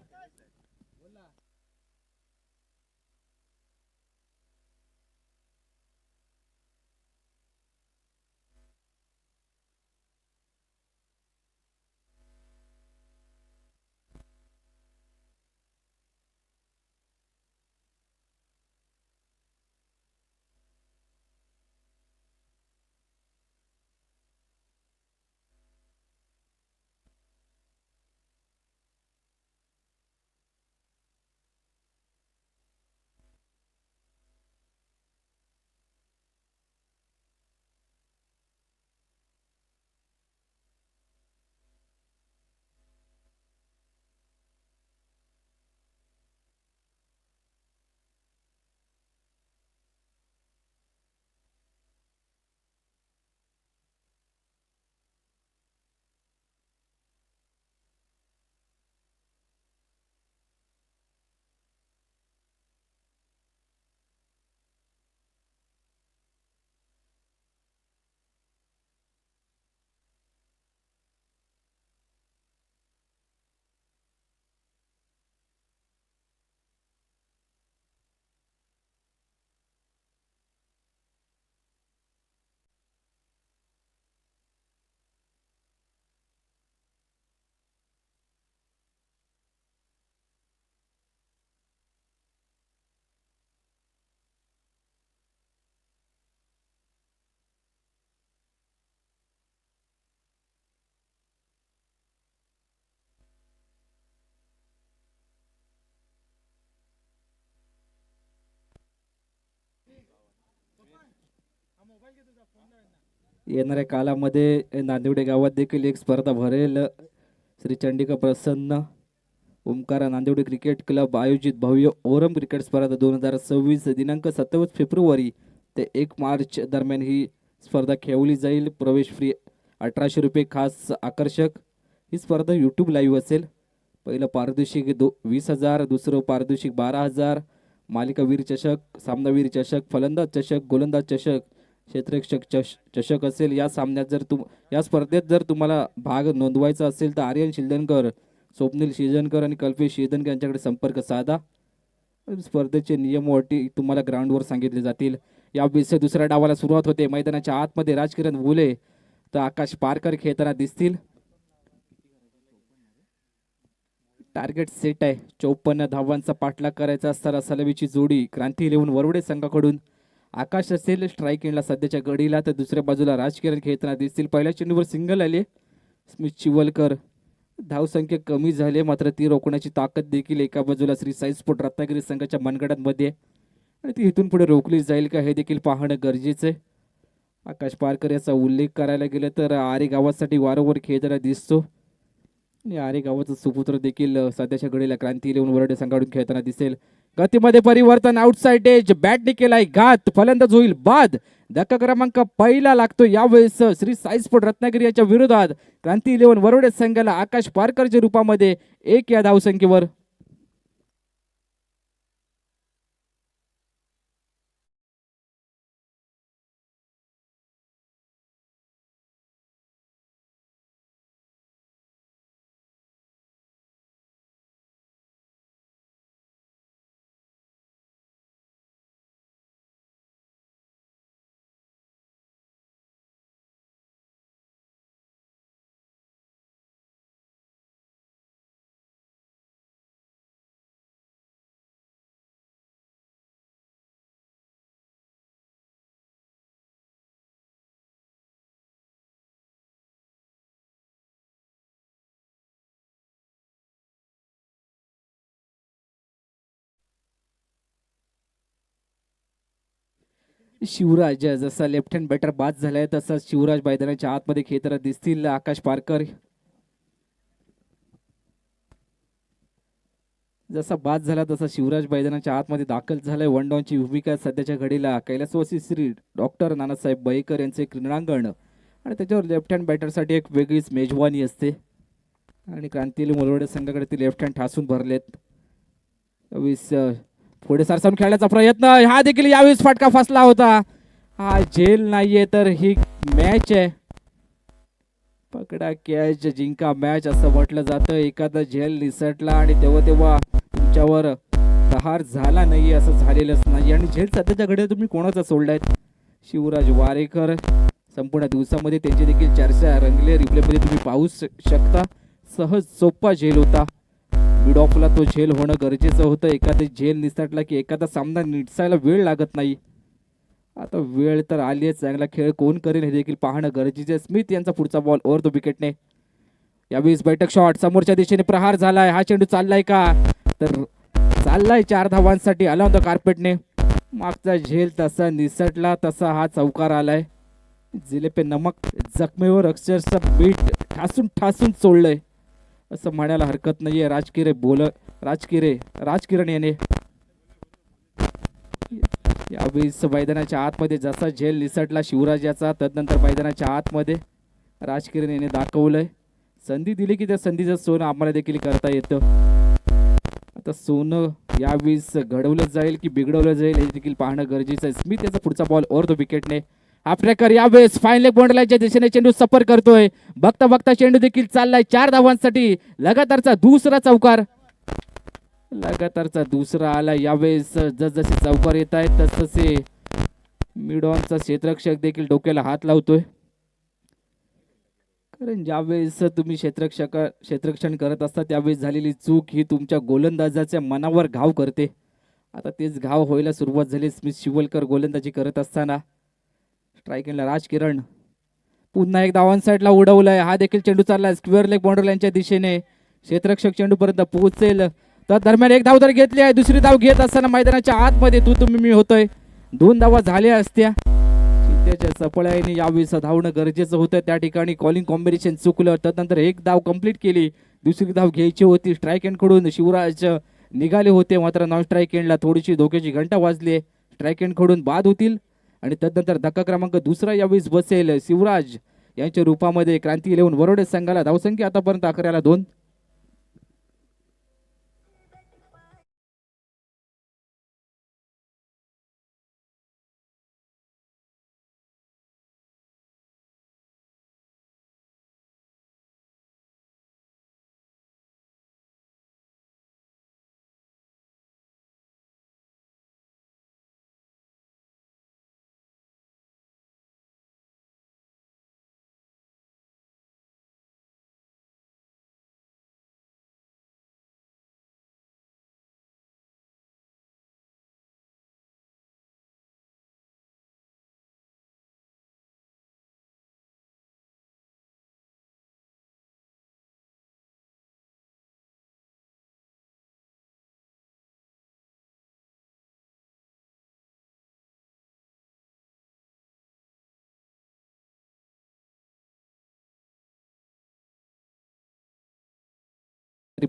B: येणाऱ्या काळामध्ये नांदिवडे गावात देखील एक स्पर्धा भरेल. श्री चंडिका प्रसन्न ओमकारा नांदिवडे क्रिकेट क्लब आयोजित भव्य ओरम क्रिकेट स्पर्धा 2026 दिनांक 27 फेब्रुवारी ते 1 मार्च दरम्यान ही स्पर्धा खेळवली जाईल. प्रवेश फ्री 1800 रुपये. खास आकर्षक ही स्पर्धा यूट्यूब लाईव्ह असेल. पहिलं पारितोषिक 20,000, दुसरं पारितोषिक 12,000. मालिकावीर चषक, सामनावीर चषक, फलंदाज चषक, गोलंदाज चषक, क्षेत्ररक्षक चषक असेल. या सामन्यात या स्पर्धेत जर तुम्हाला भाग नोंदवायचा असेल तर आर्यन शिंदनकर, स्वप्नील शिजनकर आणि कल्पेश शिजनकर यांच्याकडे संपर्क साधा. स्पर्धेचे नियम व अटी तुम्हाला ग्राउंडवर सांगितले जातील. या विषय दुसऱ्या डावाला सुरुवात होते. मैदानाच्या आतमध्ये राजकिरण बोले तर आकाश पारकर खेळताना दिसतील. टार्गेट सेट आहे. 54 धावांचा पाठलाग करायचा असताना सलवीची जोडी क्रांती 11 वरवडे संघाकडून आकाश असेल स्ट्राईक एंडला सध्याच्या गडीला, तर दुसऱ्या बाजूला राजकिरण खेळताना दिसतील. पहिल्या चेंडूवर सिंगल आले स्मित चिवलकर. धावसंख्या कमी झाली मात्र ती रोखण्याची ताकद देखील एका बाजूला श्री साई स्पोर्ट रत्नागिरी संघाच्या मनगडांमध्ये आणि ती इथून पुढे रोखली जाईल का हे देखील पाहणं गरजेचं आहे. आकाश पारकर याचा उल्लेख करायला गेलं तर आरे गावासाठी वारंवार खेळताना दिसतो आणि आरे गावाचा सुपुत्र देखील सध्याच्या घडीला क्रांती 11 वरडे संघाकडून खेळताना दिसेल. गतीमध्ये परिवर्तन, आउटसाइड एज, बॅटने केलाय घात, फलंदाज होईल बाद. धक्का क्रमांक पहिला लागतो यावेळेस श्री साई स्पोर्ट रत्नागिरी याच्या विरोधात क्रांती 11 वरवडे संघाला आकाश पारकरच्या रूपामध्ये 1 या धावसंख्येवर. शिवराज जसा लेफ्ट हँड बॅटर बाद झालाय तसा शिवराज मैदानाच्या आतमध्ये खेळताना दिसतील. आकाश पारकर जसा बाद झाला तसा शिवराज मैदानाच्या आतमध्ये दाखल झालाय. वन डाऊनची भूमिका सध्याच्या घडीला कैलासवासी श्री डॉक्टर नानासाहेब बैकर यांचे क्रीडांगण आणि त्याच्यावर लेफ्ट हँड बॅटरसाठी एक वेगळीच मेजवानी असते आणि क्रांती मोलवडे संघाकडे ते लेफ्ट हँड ठासून भरलेत. पुढे सरसावून खेळण्याचा प्रयत्न, हा देखील यावेळेस फटका फसला होता. हा झेल नाहीये तर ही मॅच आहे. पकडा कॅच जिंका मॅच असं म्हटलं जातं. एखादा झेल निसटला आणि तेव्हा तुमच्यावर प्रहार झाला नाही असं झालेलंच नाही आणि झेल सध्याच्या घडीला तुम्ही कोणाचा सोडलाय? शिवराज वारेकर. संपूर्ण दिवसामध्ये त्यांची देखील चर्चा रंगले. रिप्लेमध्ये तुम्ही पाहू शकता. सहज सोपा झेल होता. मिड ऑफला तो झेल होणं गरजेचं होतं. एखादा झेल निसटला की एखादा सामना निटसायला वेळ लागत नाही. आता वेळ तर आली आहे. चांगला खेळ कोण करेल हे देखील पाहणं गरजेचं आहे. स्मिथ यांचा पुढचा बॉल ओव्हर द विकेटने. यावेळेस बैठक शॉट समोरच्या दिशेने प्रहार झालाय. हा चेंडू चाललाय का? तर चाललाय 4 धावांसाठी. आला होता कार्पेटने. मागचा झेल तसा निसटला तसा हा चौकार आलाय. जिले पे नमक जखमेवर अक्षरशः मीठ ठासून ठासून सोडलंय असं म्हणायला हरकत नाहीये. राजकिरण याने यावेळेस मैदानाच्या आतमध्ये जसा झेल निसटला शिवराज याचा, तदनंतर मैदानाच्या आतमध्ये राजकिरण याने दाखवलंय. संधी दिली की त्या संधीचं सोनं आम्हाला देखील करता येतं. आता सोनं यावेळेस घडवलं जाईल की बिघडवलं जाईल हे देखील पाहणं गरजेचं आहे. स्मिथ याचा पुढचा बॉल ओव्हर द विकेटने. हा प्रकार यावेळेस फाईन लेग बाउंड्रीच्या दिशेने चेंडू सफर करतोय. बघता बघता चेंडू देखील चाललाय 4 धावांसाठी. लगातारचा दुसरा चौकार. लगातारचा दुसरा आला. यावेळेस जसजसे चौकार येत आहेत तसतसे मिड ऑनचा क्षेत्ररक्षक देखील डोक्याला हात लावतोय. कारण ज्यावेळेस तुम्ही क्षेत्ररक्षण करत असता त्यावेळेस झालेली चूक ही तुमच्या गोलंदाजाच्या मनावर घाव करते. आता तेच घाव व्हायला सुरुवात झाली. स्मिथ शिवलकर गोलंदाजी करत असताना स्ट्राईक एंडला राजकिरण पुन्हा एक धावां साईडला उडवलाय. हा देखील चेंडू चाललाय स्क्वेअर लेग बाउंड्रीच्या दिशेने. क्षेत्ररक्षक चेंडू पर्यंत पोहोचेल. तर दरम्यान एक धाव तर घेतली आहे. दुसरी धाव घेत असताना मैदानाच्या आतमध्ये तुम्ही मी होतोय. 2 धावा झाल्या असत्या. त्याच्या सपळ्याने यावेळेस धावणं गरजेचं होतं. त्या ठिकाणी कॉलिंग कॉम्बिनेशन चुकलं. त्यानंतर एक धाव कंप्लीट केली. दुसरी धाव घ्यायची होती. स्ट्राईक एंड कडून शिवराज निघाले होते, मात्र नॉन स्ट्राईक एंडला थोडीशी धोक्याची घंटा वाजली. स्ट्राईक एंड कडून बाद होतील आणि त्यानंतर धक्का क्रमांक दुसरा यावेळेस बसेल शिवराज यांच्या रूपामध्ये. क्रांती 11 वरोडे संघाला धावसंख्या आतापर्यंत 11-2.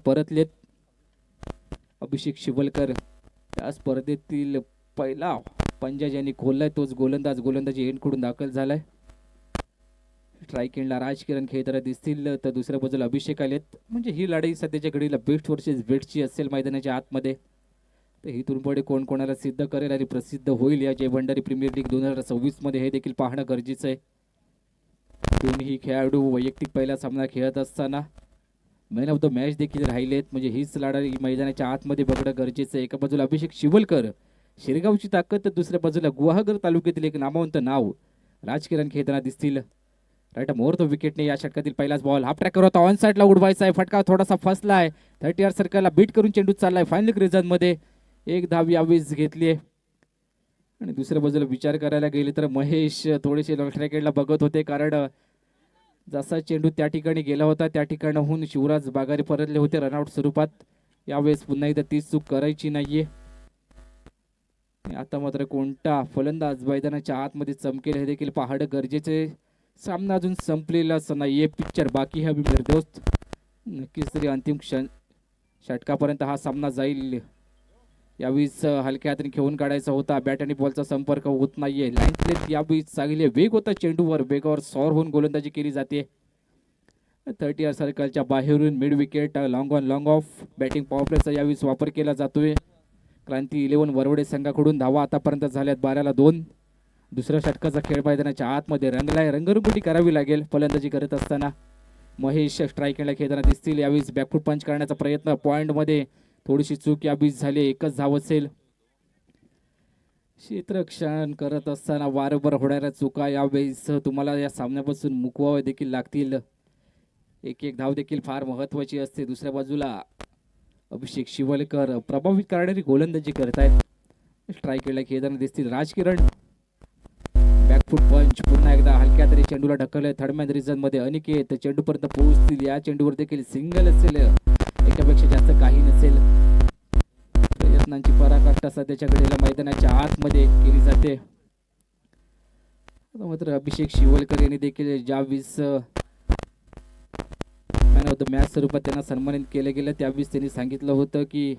B: परतलेत अभिषेक शिवलकर. त्या स्पर्धेतील पहिला पंजा ज्यांनी खोललाय तोच गोलंदाजी एंडकडून दाखल झालाय. स्ट्राईक एंडला राजकिरण खेळताना दिसतील, तर दुसऱ्या बाजूला अभिषेक आलेत. म्हणजे ही लढाई सध्याच्या घडीला बेस्ट वर्सेस बेस्टची असेल मैदानाच्या आतमध्ये. तर इथून पुढे कोण कोणाला सिद्ध करेल आणि प्रसिद्ध होईल या जय भंडारी प्रीमियर लीग 2026 मध्ये हे देखील पाहणं गरजेचं आहे. दोन्ही खेळाडू वैयक्तिक पहिला सामना खेळत असताना मॅन ऑफ द मॅच देखील राहिलेत. म्हणजे हीच लढाई मैदानाच्या आतमध्ये बघणं गरजेचं आहे. एका बाजूला अभिषेक शिवलकर शिरगावची ताकद, तर दुसऱ्या बाजूला गुहागर तालुक्यातील एक नामवंत नाव राजकिरण खेळताना दिसतील. राईट मोर विकेटने या षटकातील पहिलाच बॉल हाफ ट्रॅकर होता. ऑन साईडला उडवायचा आहे. फटका थोडासा फसलाय. 30 सर्कलला बीट करून चेंडू चाललाय फायनल क्रिजन मध्ये. एक धाव यावेळेस घेतली आहे. आणि दुसऱ्या बाजूला विचार करायला गेले तर महेश थोडेसे लॉंग स्ट्राईकला बघत होते, कारण जसा चेंडू त्या ठिकाणी गेला होता त्या ठिकाणाहून शिवराज बागारी परतले होते रनआउट स्वरूपात. यावेळेस पुन्हा एकदा तीच चूक करायची नाहीये. आता मात्र कोणता फलंदाज मैदानाच्या आतमध्ये चमकेल हे देखील पाहणं गरजेचे. सामना अजून संपलेलाच नाहीये. पिक्चर बाकी है अभी मेरे दोस्त. नक्कीच तरी अंतिम षटकापर्यंत हा सामना जाईल. यावेळीच हलक्या हाताने खेळून काढायचा होता. बॅट आणि बॉलचा संपर्क होत नाहीये. लाईन प्लेट यावेळी चांगली वेग होता चेंडूवर. वेगावर सॉर होऊन गोलंदाजी केली जाते. 30 सर्कलच्या बाहेरून mid wicket long on long off batting power प्लेचा यावेळीच वापर केला जातोय. क्रांती 11 वरवडे संघाकडून धावा आतापर्यंत झाल्यात 12-2. दुसऱ्या षटकाचा खेळ मैदानाच्या आतमध्ये रंगलाय. रंगरंगोटी करावी लागेल फलंदाजी करत असताना. महेश स्ट्राईक एंडला खेळताना दिसतील. यावेळीस बॅकफूट पंच करण्याचा प्रयत्न. पॉइंटमध्ये थोडीशी चूक यावेळीस झाली. एकच धाव असेल. क्षेत्ररक्षण करत असताना वारंवार होणाऱ्या चुका यावेळेस तुम्हाला या सामन्यापासून मुकवावे देखील लागतील. एक धाव देखील फार महत्वाची असते. दुसऱ्या बाजूला अभिषेक शिवलकर प्रभावित करणारी गोलंदाजी करतायत. स्ट्राईक एंडला खेळताना दिसतील. राजकिरण बॅकफूट पंच पुन्हा एकदा हलक्या तरी चेंडूला ढकलले. थर्डमॅन रिझन मध्ये अनिकेत चेंडूपर्यंत पोहोचतील. या चेंडूवर देखील सिंगल असेल, एकापेक्षा जास्त काही नसेल. प्रयत्नांची पराकाष्ठा सध्याच्या घडीला मैदानाच्या आतमध्ये केली जाते. मात्र अभिषेक शिवलकर यांनी देखील ज्यावेळेस मॅन ऑफ द मॅच स्वरूपात त्यांना सन्मानित केलं गेलं त्यावेळेस त्यांनी सांगितलं होतं की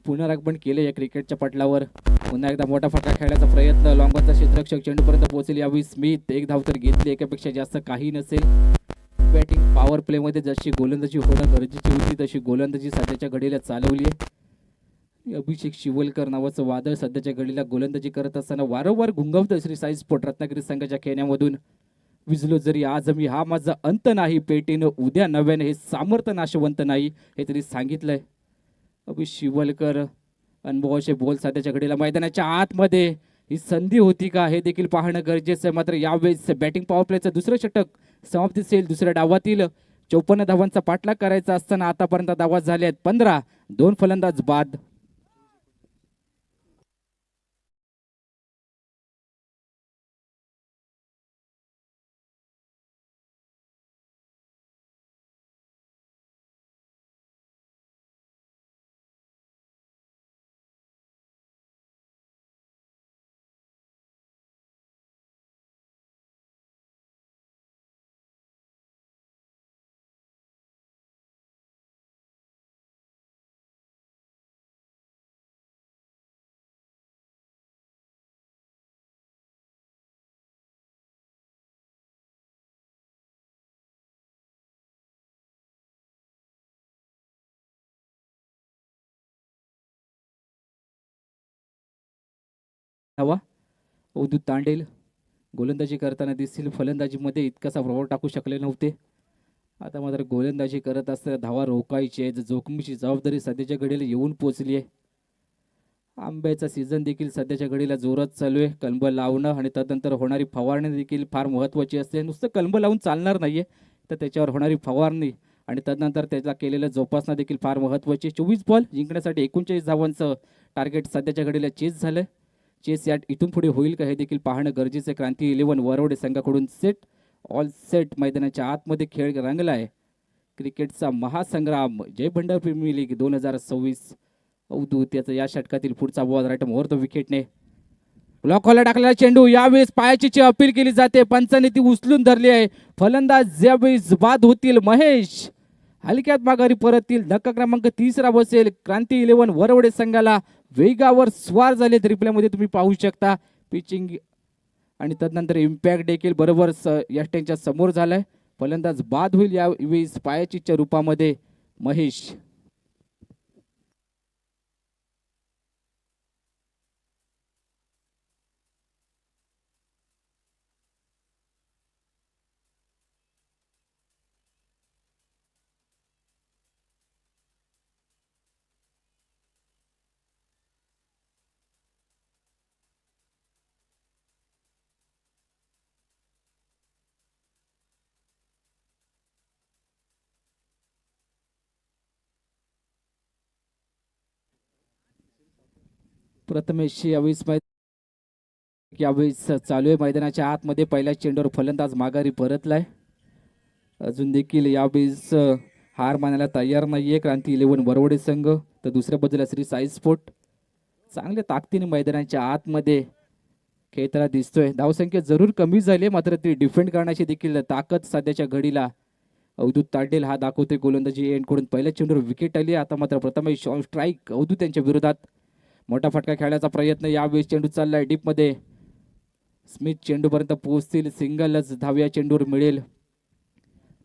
B: पुनरागमन केले या क्रिकेटच्या पटलावर. पुन्हा एकदा मोठा फटका खेळण्याचा प्रयत्न. लॉंगॉनचा क्षेत्ररक्षक चेंडूपर्यंत पोहोचेल. यावेळी स्मिथ एक धाव तर घेतली, एकापेक्षा जास्त काही नसेल. बॅटिंग पॉवर प्ले मध्ये जशी गोलंदाजी होणं गरजेची होती तशी गोलंदाजी सध्याच्या घडीला चालवली आहे. अभिषेक शिवलकर नावाचं वादळ सध्याच्या घडीला गोलंदाजी करत असताना वारंवार घुंगवतं श्री साई स्पोर्ट रत्नागिरी संघाच्या खेळण्यामधून. विजलो जरी आज मी हा माझा अंत नाही, पेटीनं उद्या नव्याने हे सामर्थ्य नाशवंत नाही, हे तरी सांगितलंय. अभिषेक शिवलकर अनुभवाचे बोल सध्याच्या घडीला मैदानाच्या आतमध्ये ही संधी होती का हे देखील पाहणं गरजेचं आहे. मात्र यावेळेस बॅटिंग पॉवर प्लेचं दुसरं षटक समाप्त दिसेल. दुसऱ्या डावातील 54 धावांचा पाठलाग करायचा असताना आतापर्यंत धावा झाल्यात 15. 2 फलंदाज बाद. धावा. अवधूत तांडेल गोलंदाजी करताना दिसतील. फलंदाजीमध्ये इतकासा प्रभाव टाकू शकले नव्हते. आता मात्र गोलंदाजी करत असताना धावा रोखायची आहे. जोखमीची जबाबदारी सध्याच्या घडीला येऊन पोहोचली आहे. आंब्याचा सीझन देखील सध्याच्या घडीला जोरात चालू आहे. कलंब लावणं आणि त्यानंतर होणारी फवारणी देखील फार महत्त्वाची असते. नुसतं कलंब लावून चालणार नाहीये, तर त्याच्यावर होणारी फवारणी आणि त्यानंतर त्याचा केलेला जोपासना देखील फार महत्त्वाची. 24 बॉल जिंकण्यासाठी 39 धावांचं टार्गेट सध्याच्या घडीला चेस झालं. चेस या इथून पुढे होईल का हे देखील पाहणं गरजेचं आहे. क्रांती 11 वरवडे संघाकडून सेट ऑल सेट मैदानाच्या आतमध्ये खेळ रंगला आहे. क्रिकेटचा महासंग्राम जय भंडार प्रीमियर लीग 2026. अवधूत याचा या षटकातील पुढचा बॉल राईट ओव्हर द विकेटने ब्लॉक हॉलला टाकलेला चेंडू. यावेळेस पायाची अपील केली जाते. पंचाने ती उचलून धरली आहे. फलंदाज यावेळेस बाद होतील. महेश हलक्यात माघारी परततील. धक्का क्रमांक 3 बसेल. क्रांती 11 वरवडे संघाला वेगावर स्वार झाले. रिप्लेमध्ये तुम्ही पाहू शकता. पिचिंग आणि तदनंतर इम्पॅक्ट देखील बरोबर यष्ट्यांच्या समोर झालाय. फलंदाज बाद होईल यावेळेस पायाचीच्या रूपामध्ये महेश. प्रथमेश यावेळेस चालू आहे. मैदानाच्या आतमध्ये पहिल्या चेंडूवर फलंदाज माघारी परतलाय. अजून देखील यावेळेस हार मानायला तयार नाहीये क्रांती 11 वरवडे संघ. तर दुसऱ्या बाजूला श्री साई स्पोर्ट चांगल्या ताकदीने मैदानाच्या आतमध्ये खेळताना दिसतोय. धावसंख्या जरूर कमी झाली, मात्र ती डिफेंड करण्याची देखील ताकद सध्याच्या घडीला अवधूत तांडेल हा दाखवतोय. गोलंदाजी एंडकडून पहिल्या चेंडूवर विकेट आली. आता मात्र प्रथमेश ऑन स्ट्राईक अवधूत यांच्या विरोधात मोठा फटका खेळण्याचा प्रयत्न. यावेळेस चेंडू चाललाय डीपमध्ये. स्मिथ चेंडूपर्यंत पोहोचतील. सिंगलच धाव या चेंडूवर मिळेल.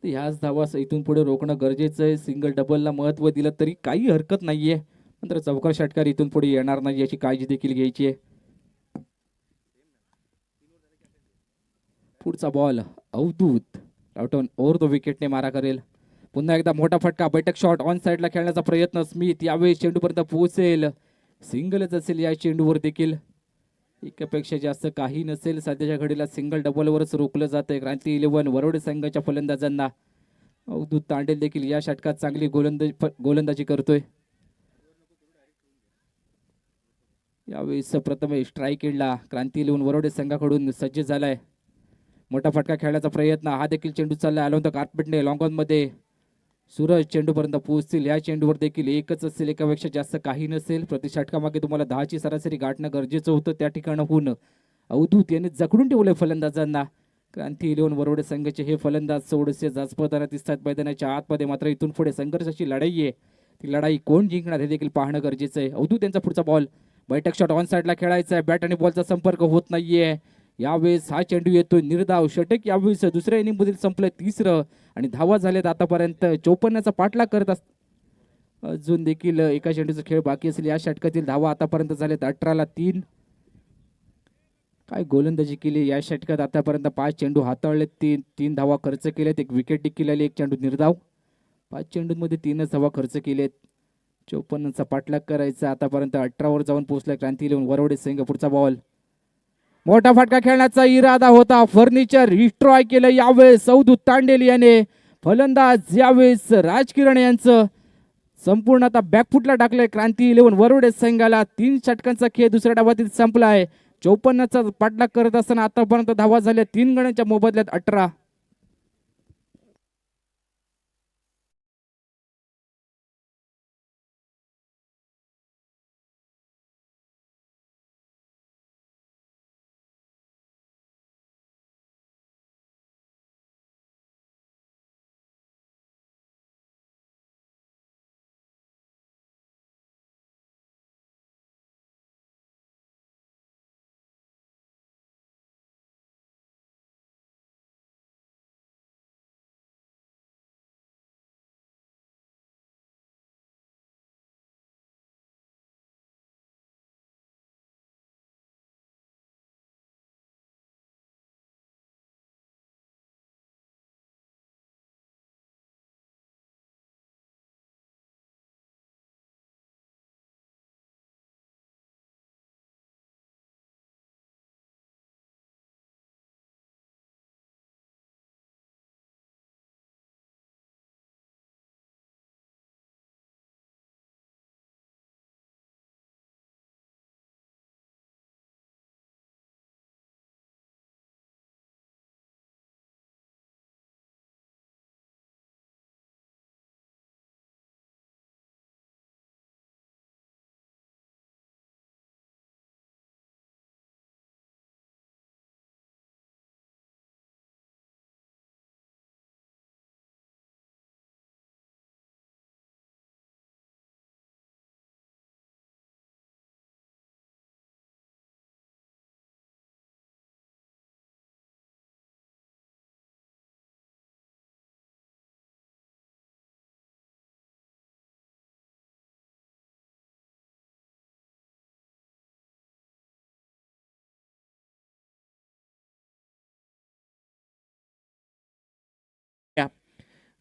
B: ह्याच धावा इथून पुढे रोखणं गरजेचं आहे. सिंगल डबलला महत्त्व दिलं तरी काही हरकत नाहीये, मात्र चौकार षटकार इथून पुढे येणार नाही याची काळजी देखील घ्यायची आहे. पुढचा ball Avadhoot out on over the विकेटने मारा करेल. पुन्हा एकदा मोठा फटका. बैठक शॉट ऑन साईडला खेळण्याचा प्रयत्न. स्मिथ यावेळी चेंडूपर्यंत पोहोचेल. सिंगलच असेल या चेंडूवर देखील. एकापेक्षा जास्त काही नसेल. सध्याच्या घडीला सिंगल डबलवरच रोखलं जातंय. क्रांती 11 वरवडे संघाच्या फलंदाजांना. अवधूत तांडेल देखील या षटकात चांगली गोलंदाजी करतोय. यावेळेस प्रथमेश स्ट्राईक एंडला क्रांती 11 वरवडे संघाकडून सज्ज झालाय. मोठा फटका खेळण्याचा प्रयत्न. हा देखील चेंडू चाललाय अलॉंग द कार्पेटने. लॉंग ऑन मध्ये सूरज चेंडूपर्यंत पोहोचतील. या चेंडूवर देखील एकच असेल, एकापेक्षा जास्त काही नसेल. प्रति षटकामागे तुम्हाला 10ची सरासरी गाठणं गरजेचं होतं. त्या ठिकाणाहून अवधूत यांनी जखडून ठेवलंय फलंदाजांना. क्रांती 11 वरवडे संघाचे हे फलंदाज थोडेसे जाचपताना दिसतात मैदानाच्या आतमध्ये. मात्र इथून पुढे संघर्षाची लढाई आहे. ती लढाई कोण जिंकणार हे देखील पाहणं गरजेचं आहे. अवधूत यांचा पुढचा बॉल. बैठक शॉट ऑन साईडला खेळायचा आहे. बॅट आणि बॉलचा संपर्क होत नाहीये. यावेळेस हा चेंडू येतोय निर्धाव. षटक यावेळेस दुसऱ्या इनिंग मधील संपलंय 3रं आणि धावा झाल्यात आतापर्यंत 54चा पाठलाग करत अजून देखील एका चेंडूचा खेळ बाकी असेल. या षटकातील धावा आतापर्यंत झाल्यात 18ला 3. काय गोलंदाजी केली या षटकात. आतापर्यंत 5 चेंडू हाताळले. 3 धावा खर्च केलेत. 1 विकेट देखील आली. 1 चेंडू निर्धाव. 5 चेंडूंमध्ये 3च धावा खर्च केलेत. 54चा पाठलाग करायचा. आतापर्यंत 18वर जाऊन पोहोचलाय क्रांती 11 वरवडे संघ. पुढचा बॉल. मोठा फटका खेळण्याचा इरादा होता. फर्निचर डिस्ट्रॉय केलं यावेळेस अवधूत तांडेल याने. फलंदाज यावेळेस राजकिरण यांचं संपूर्ण आता बॅकफुटला टाकलंय. क्रांती 11 वरवडे संघाला 3 षटकांचा खेळ दुसऱ्या डावातील संपलाय. 54चा पाठलाग करत असताना आतापर्यंत धावा झाल्या 3 गड्यांच्या मोबदल्यात 18.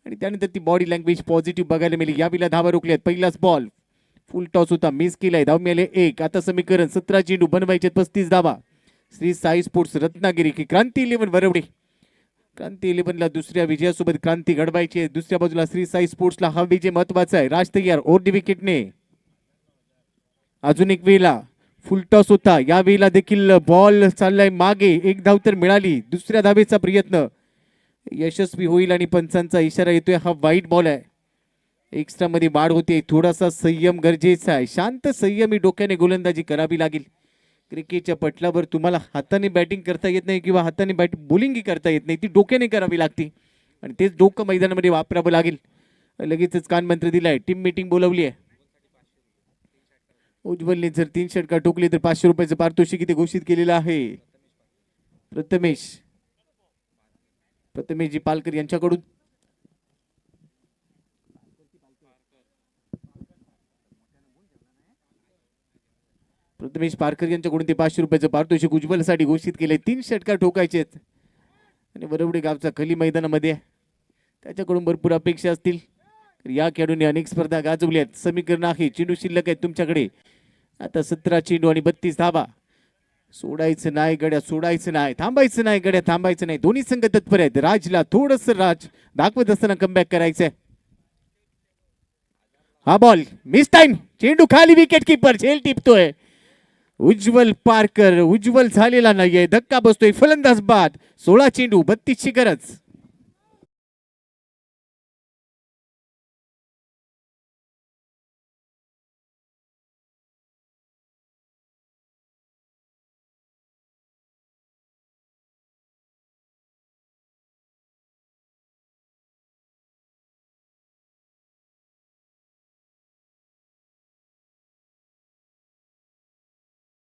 A: आणि त्यानंतर ती बॉडी लँग्वेज पॉझिटिव्ह बघायला मिळाली. यावेळेला धावा रोखल्यात. पहिलाच बॉल फुल टॉस होता, मिस केलाय. धाव मिळाले 1. आता समीकरण 17 चेंडू बनवायचे 35 धावा. श्री साई स्पोर्ट्स रत्नागिरी की क्रांती 11 वरवडे. क्रांती 11 ला दुसऱ्या विजयासोबत क्रांती घडवायची आहे. दुसऱ्या बाजूला श्री साई स्पोर्ट्सला हा विजय महत्वाचा आहे. राज तयार ओरडी विकेटने. अजून एक वेळेला फुल टॉस होता. या वेळेला देखील बॉल चाललाय मागे. 1 धाव तर मिळाली. दुसऱ्या धावेचा प्रयत्न यशस्वी होईल आणि पंचांचा इशारा येतोय. हा वाईट बॉल आहे. एक्स्ट्रा मध्ये वाढ होते. थोडासा संयम गरजेचा आहे. शांत संयमी डोक्याने गोलंदाजी करावी लागेल. क्रिकेटच्या पटलावर तुम्हाला हाताने बॅटिंग करता येत नाही किंवा हाताने बॉलिंग करता येत नाही, ती डोक्याने करावी लागते आणि तेच डोकं मैदानामध्ये वापरावं लागेल. लगेचच कानमंत्र दिलाय. टीम मीटिंग बोलवली आहे. उज्ज्वलने जर 3 षटकार ठोकले तर 500 रुपयाचं पारितोषिक इथे घोषित केलेलं आहे. प्रथमेशजी पालकर यांच्याकडून प्रथमेश पारकर यांच्याकडून ते 500 रुपयाचं पारितोषिक उज्ज्वलसाठी घोषित केले. 3 षटकार ठोकायचे आहेत आणि वरवडे गावचा खली मैदानामध्ये त्याच्याकडून भरपूर अपेक्षा असतील. या खेळाडूंनी अनेक स्पर्धा गाजवल्यात. समीकरण आहे, चेंडू शिल्लक आहेत तुमच्याकडे. आता 17 चेंडू आणि 32 धावा. सोडायचं नाही गड्या, सोडायचं नाही. थांबायचं नाही गड्या, थांबायचं नाही. दोन्ही संघ तत्पर आहेत. राजला थोडस राज दाखवत असताना कमबॅक करायचंय. हा बॉल मिस टाइम. चेंडू खाली. विकेट किपर झेल टिपतोय. उज्ज्वल पारकर. उज्ज्वल झालेला नाहीये. धक्का बसतोय. फलंदाज बाद. 16 चेंडू 32 ची गरज.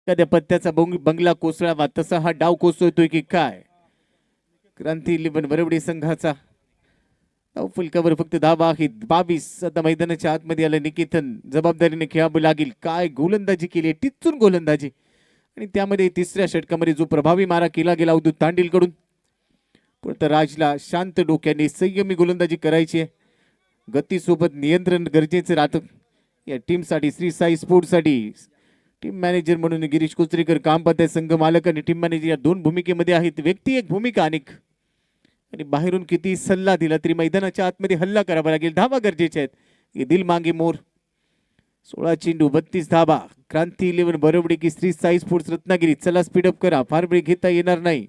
A: एखाद्या पत्त्याचा बंगला कोसळावा तसा हा डाव कोसळतोय की काय. क्रांती 11 वरवडे संघाचा डाव फलकावर फक्त धावा आहेत 22. आता मैदानाच्या आतमध्ये आलं निकेतन. जबाबदारीने खेळावं लागेल. काय गोलंदाजी केली, टिचून गोलंदाजी. आणि त्यामध्ये तिसऱ्या षटकामध्ये जो प्रभावी मारा केला गेला अवधूत तांडील कडून. पण राजला शांत डोक्याने संयमी गोलंदाजी करायची आहे. गतीसोबत नियंत्रण गरजेचं राहतं या टीमसाठी. श्री साई स्पोर्ट्ससाठी टीम मॅनेजर म्हणून गिरीश कोचरेकर काम पाहत आहे. संघ मालक आणि टीम मॅनेजर या 2 भूमिकेमध्ये आहेत. व्यक्ती एक भूमिका अनेक. आणि बाहेरून किती सल्ला दिला तरी मैदानाच्या आतमध्ये हल्ला करावा लागेल. धावा गरजेच्या आहेत. दिल मागे मोर. 16 चेंडू 32 धावा. क्रांती 11 बरोबरी की श्री साई स्पोर्ट्स रत्नागिरी. चला स्पीडअप करा, फार वेळ घेता येणार नाही.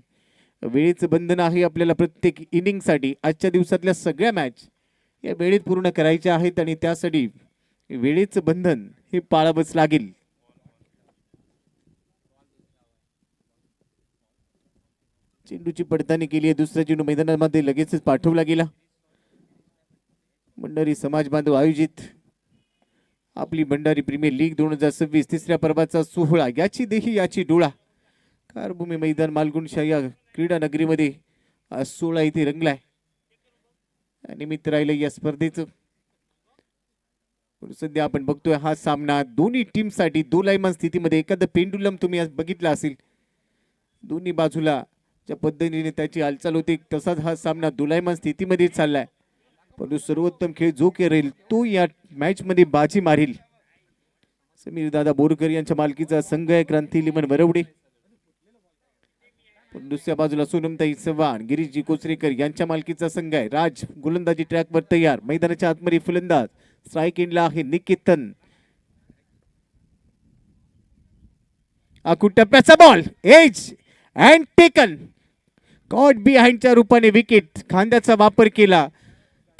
A: वेळेचं बंधन आहे आपल्याला प्रत्येक इनिंगसाठी. आजच्या दिवसातल्या सगळ्या मॅच या वेळेत पूर्ण करायच्या आहेत आणि त्यासाठी वेळेचं बंधन हे पाळावंच लागेल. चेंडूची पडताळणी केली आहे. दुसरा चेंडू मैदानामध्ये लगेचच पाठवला गेला. भंडारी समाज बांधव आयोजित आपली भंडारी प्रीमियर लीग 2026 तिसऱ्या पर्वाचा सोहळा. याची देही याची डोळा. कारभूमी मैदान मालगुणशाही या क्रीडा नगरीमध्ये आज सोहळा इथे रंगलाय. निमित्त राहिलं या स्पर्धेचं. सध्या आपण बघतोय हा सामना दोन्ही टीमसाठी दोलायमान स्थितीमध्ये. एखादं पेंडुलम तुम्ही आज बघितला असेल, दोन्ही बाजूला ज्या पद्धतीने त्याची हालचाल होते तसाच हा सामना दोलायमान स्थितीमध्ये चाललाय. परंतु सर्वोत्तम खेळ जो करेल तो या मॅच मध्ये बाजी मारेल. समीर दादा बोरकर यांच्या मालकीचा संघ आहे क्रांती 11 वरवडे. दुसऱ्या बाजूला सोनमताई चव्हाण गिरीशजी कोचरेकर यांच्या मालकीचा संघ आहे. राज गोलंदाजी ट्रॅकवर तयार. मैदानाच्या आतमध्ये फलंदाज. स्ट्राईक एंडला आहे निकेतन. टप्प्याचा ball edge and taken. Caught बिहाइंडच्या रूपाने विकेट. खांद्याचा वापर केला.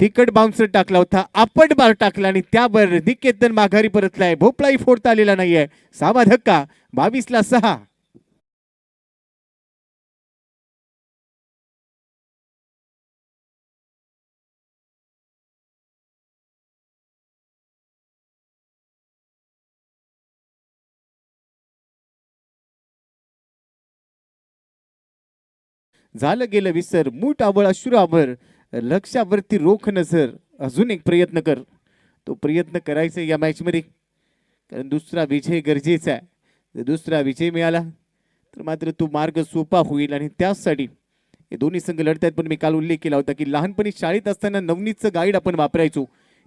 A: तिकट बाउन्सर टाकला होता. आपट बार टाकला आणि त्यावर निकेतन माघारी परतलाय. भोपळाही फोडता आलेला नाहीये. 6वा धक्का. 22 ला 6. झालं गेलं विसर. मूठ आवळ अश्रुआवर. लक्षावरती रोख नजर. अजून एक प्रयत्न कर. तो प्रयत्न करायचा या मॅच मध्ये, कारण दुसरा विजय गरजेचा आहे. जर दुसरा विजय मिळाला तर मात्र तो मार्ग सोपा होईल आणि त्यासाठी हे दोन्ही संघ लढतायत, पण मी काल उल्लेख केला होता की लहानपणी शाळेत असताना नवनीतचं गाईड आपण वापरायचो.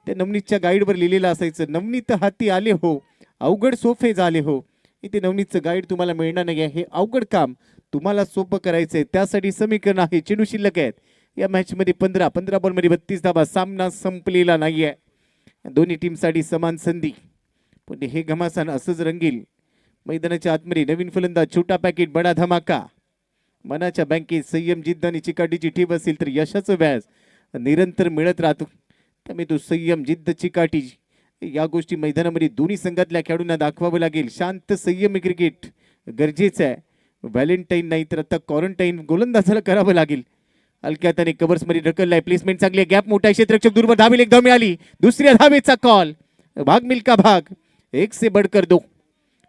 A: त्या नवनीतच्या गाईडवर लिहिलेलं असायचं, नवनीत हाती आले हो अवघड सोपे झाले हो. इथे नवनीतचं गाईड तुम्हाला मिळणार नाही आहे. हे अवघड काम तुम्हाला सोपं करायचंय, त्यासाठी समीकरण आहे. चेंडू शिल्लक आहेत या मॅच मध्ये 15 बॉलमध्ये 32 धावा. सामना संपलेला नाहीये, दोन्ही टीमसाठी समान संधी. पण हे घमासान असंच रंगील. मैदानाच्या आतमध्ये नवीन फलंदाज, छोटा पॅकेट बडा धमाका. मनाच्या बँकेत संयम, जिद्द आणि चिकाटीची ठेव असेल तर यशाचं व्याज निरंतर मिळत राहतो. त्यामुळे तो संयम, जिद्द, चिकाटी या गोष्टी मैदानामध्ये दोन्ही संघातल्या खेळाडूंना दाखवावं लागेल. शांत संयमी क्रिकेट गरजेचं आहे. व्हॅलेंटाईन नाही तर आता क्वारंटाईन गोलंदाजाला करावं लागेल. हलक्यात आणि कव्हर्स मध्ये ढकललाय, प्लेसमेंट चांगली आहे, गॅप मोठा, क्षेत्ररक्षक दूरवर धावेल, एक धाव मिळाली. दुसऱ्या धावेचा कॉल, भाग मिल्का भाग, एक से बडकर दो.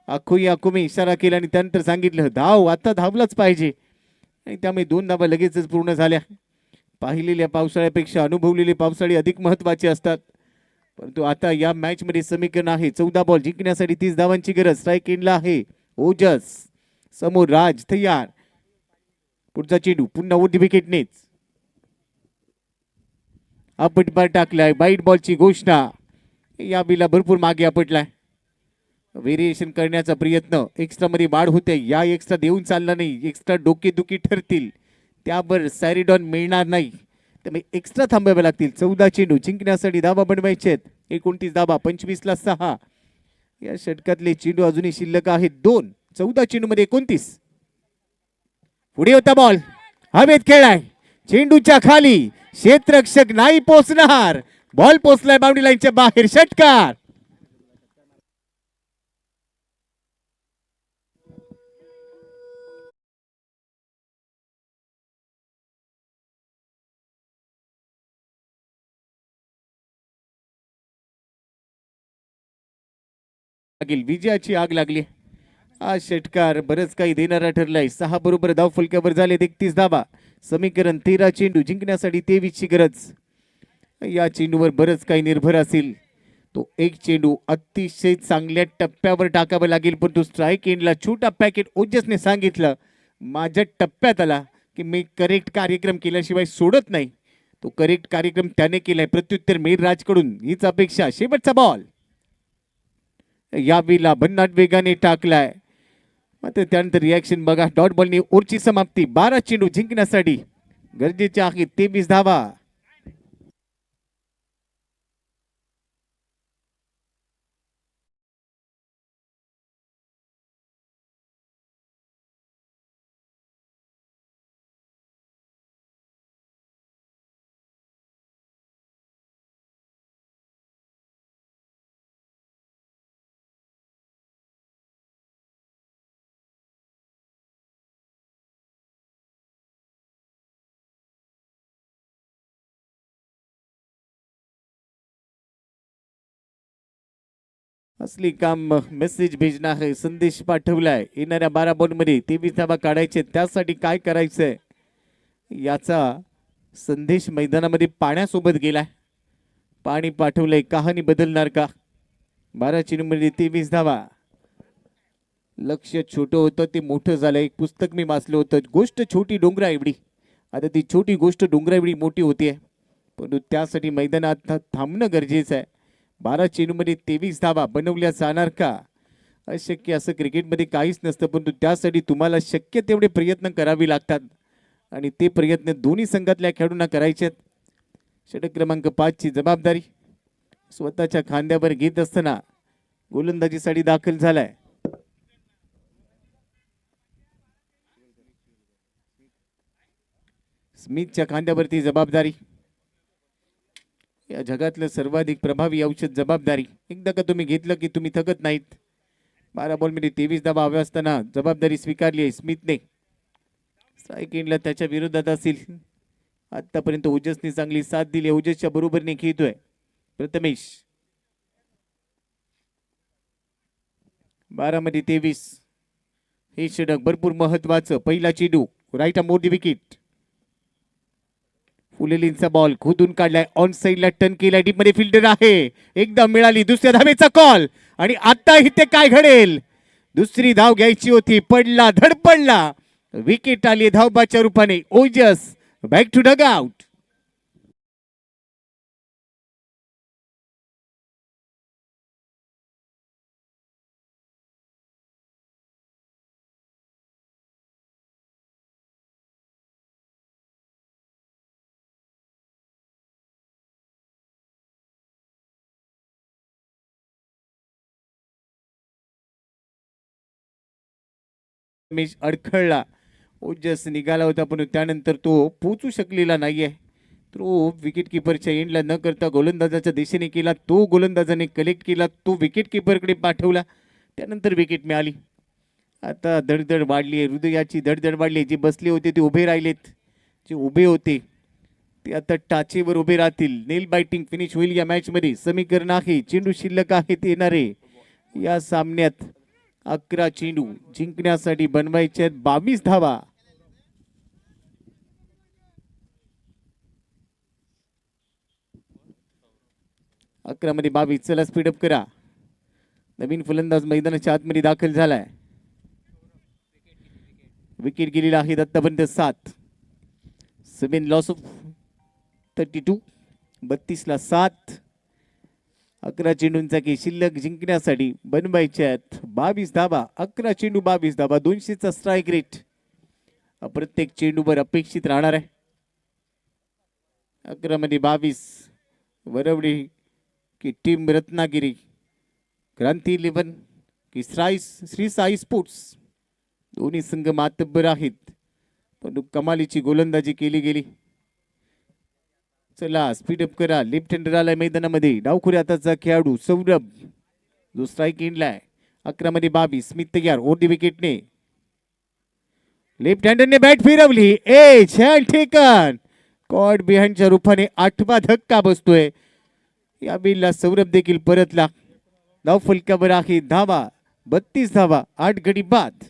A: आखो मी इशारा केला आणि त्यानंतर सांगितलं धाव आता धावलाच पाहिजे, आणि त्यामुळे 2 धावा लगेचच पूर्ण झाल्या. पाहिलेल्या पावसाळ्यापेक्षा अनुभवलेले पावसाळे अधिक महत्वाचे असतात. परंतु आता या मॅच मध्ये समीकरण आहे 14 बॉल जिंकण्यासाठी 30 धावांची गरज. स्ट्राईक एंडला आहे ओजस, समोर राज तयार. पुढचा चेंडू पुन्हा ओढी विकेटनेच आपटपार टाकलाय. बाईट बॉलची घोषणा. या बिला भरपूर मागे आपटलाय. व्हेरिएशन करण्याचा प्रयत्न, एक्स्ट्रा मध्ये वाढ होते. या एक्स्ट्रा देऊन चालला नाही, एक्स्ट्रा डोकेदुखी ठरतील, त्यावर सॅरिडॉन मिळणार नाही, त्यामुळे एक्स्ट्रा थांबावे लागतील. 14 चेंडू जिंकण्यासाठी धावा बनवायचे आहेत. 29 धावा, 25ला 6. या षटकातले चेंडू अजूनही शिल्लक आहेत 2. 14 चेंडू मध्ये 29. पुढे होता बॉल, हवेत खेळाय, चेंडूच्या खाली, क्षेत्ररक्षक नाही पोचणार. बॉल पोचलाय बाउंड्री लाईनच्या बाहेर. षटकार. विजयाची आग लागली. हा षटकार बरंच काही देणारा ठरलाय. 6 बरोबर धाव फलक्यावर झाले 31 धावा. समीकरण 13 चेंडू जिंकण्यासाठी 23 ची गरज. या चेंडूवर बरंच काही निर्भर असेल. तो एक चेंडू अतिशय चांगल्या टप्प्यावर टाकावा लागेल, पण तो स्ट्राईक एंडला छोटा पॅकेट ओजसने सांगितलं माझ्या टप्प्यात आला की मी करेक्ट कार्यक्रम केल्याशिवाय सोडत नाही. तो करेक्ट कार्यक्रम त्याने केलाय. प्रत्युत्तर मेर राजकडून हीच अपेक्षा. शेवटचा बॉल यावेळेला भन्नाट वेगाने टाकलाय, मात्र त्यानंतर रिॲक्शन बघा. डॉट बॉलने ओव्हरची समाप्ती. 12 चेंडू जिंकण्यासाठी गरजेचे आहेत 23 धावा. असली काम मेसेज भेजना है, संदेश पाठवलाय. येणाऱ्या 12 बॉलमध्ये 23 धावा काढायचे, त्यासाठी काय करायचंय याचा संदेश मैदानामध्ये पाण्यासोबत गेलाय. पाणी पाठवलंय, कहाणी बदलणार का? 12 चेंडूमध्ये 23 धावा. लक्ष छोटं होतं ते मोठं झालं. एक पुस्तक मी वाचलं होतं, गोष्ट छोटी डोंगरा एवढी. आता ती छोटी गोष्ट डोंगरा एवढी मोठी होतीये, परंतु त्यासाठी मैदानात थांबणं गरजेचं आहे. 12 चेंडूमध्ये 23 धावा बनवल्या जाणार का? अशक्य असं क्रिकेटमध्ये काहीच नसतं, परंतु त्यासाठी तुम्हाला शक्य तेवढे प्रयत्न करावे लागतात, आणि ते प्रयत्न दोन्ही संघातल्या खेळाडूंना करायचे आहेत. षटक क्रमांक 5 ची जबाबदारी स्वतःच्या खांद्यावर घेत असताना गोलंदाजीसाठी दाखल झालाय. स्मिथच्या खांद्यावरती जबाबदारी. या जगातलं सर्वाधिक प्रभावी औषध जबाबदारी. एकदा का तुम्ही घेतलं की तुम्ही थकत नाहीत. 12 बॉलमध्ये 23 धावा हव्या असताना जबाबदारी स्वीकारली आहे स्मिथने. स्ट्राईक एंडला त्याच्या विरोधात असेल. आतापर्यंत ओजसने चांगली साथ दिली. ओजसच्या बरोबरीने खेळतोय प्रथमेश. 12 मध्ये 23. हे षटक भरपूर महत्वाचं. पहिला चेंडू राईट मोर दी विकेट. फुलेलींचा बॉल खोदून काढलाय, ऑन साइडला टर्न केलाय, डीप मध्ये फिल्डर आहे. एकदा मिळाली. दुसऱ्या धावेचा कॉल, आणि आता इथे काय घडेल? दुसरी धाव घ्यायची होती, पडला, धडपडला. विकेट आली धावबाच्या रूपाने. Ojas back to dugout. Ramesh अडखळला. ओजस निघाला होता पण त्यानंतर तो पोचू शकलेला नाहीये. तो विकेट किपरच्या एंडला न करता गोलंदाजाच्या दिशेने केला. तो गोलंदाजाने कलेक्ट केला. तो विकेट किपरकडे पाठवला. त्यानंतर विकेट मिळाली. आता धडधड वाढली आहे. हृदयाची धडधड वाढली. जे बसले होते ते उभे राहिलेत. जे उभे होते ते आता टाचेवर उभे राहतील. नेल बायटिंग फिनिश होईल या मॅच मध्ये. समीकरण आहे, चेंडू शिल्लक आहेत येणारे या सामन्यात. 11 चेंडू जिंकण्यासाठी बनवायचे आहेत 22 धावा. अकरा मध्ये 22. चला स्पीडअप करा. नवीन फलंदाज मैदानाच्या आतमध्ये दाखल झालाय. विकेट गेलेला आहेत आतापर्यंत 7. 7 लॉस ऑफ 32. 32 ला 7. 11 चेंडूंचा की शिल्लक जिंकण्यासाठी बनवायचे आहेत 22 धावा. 11 चेंडू 22 धावा. 200चा स्ट्राईक रेट प्रत्येक चेंडूवर अपेक्षित राहणार आहे. 11 मध्ये 22. वरवडी की टीम रत्नागिरी, क्रांती 11 की श्री साई स्पोर्ट्स, दोन्ही संघ मातब्बर आहेत. पण कमालीची गोलंदाजी केली गेली. चला स्पीडअप करा. लेफ्ट हँडर आलाय मैदानामध्ये. डावखुरी हाताचा खेळाडू सौरभ जो स्ट्राईक एंडलाय. 11 मध्ये 22. स्मिथ तयार ओर दी विकेटने. लेफ्ट हँडरने बॅट फिरवली. छान ठेकन. कॉड बिहाइंडच्या रूपाने 8वा धक्का बसतोय. या बिलला सौरभ देखील परतला. धाव फलकावर आहे धावा. 32 धावा 8 गडी बाद.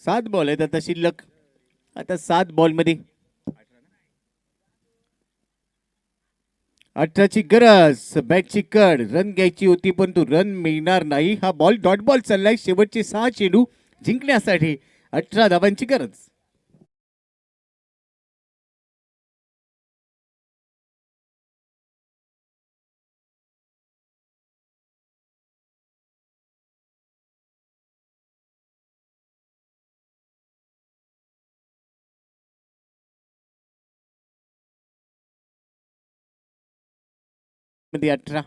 A: सात बॉल आहेत आता शिल्लक. आता 7 बॉल मध्ये 18ची गरज, बॅटची कड, रन घ्यायची होती परंतु रन मिळणार नाही. हा बॉल डॉट बॉल चाललाय. शेवटचे 6 चेंडू जिंकण्यासाठी 18 धावांची गरज. मध्ये 18.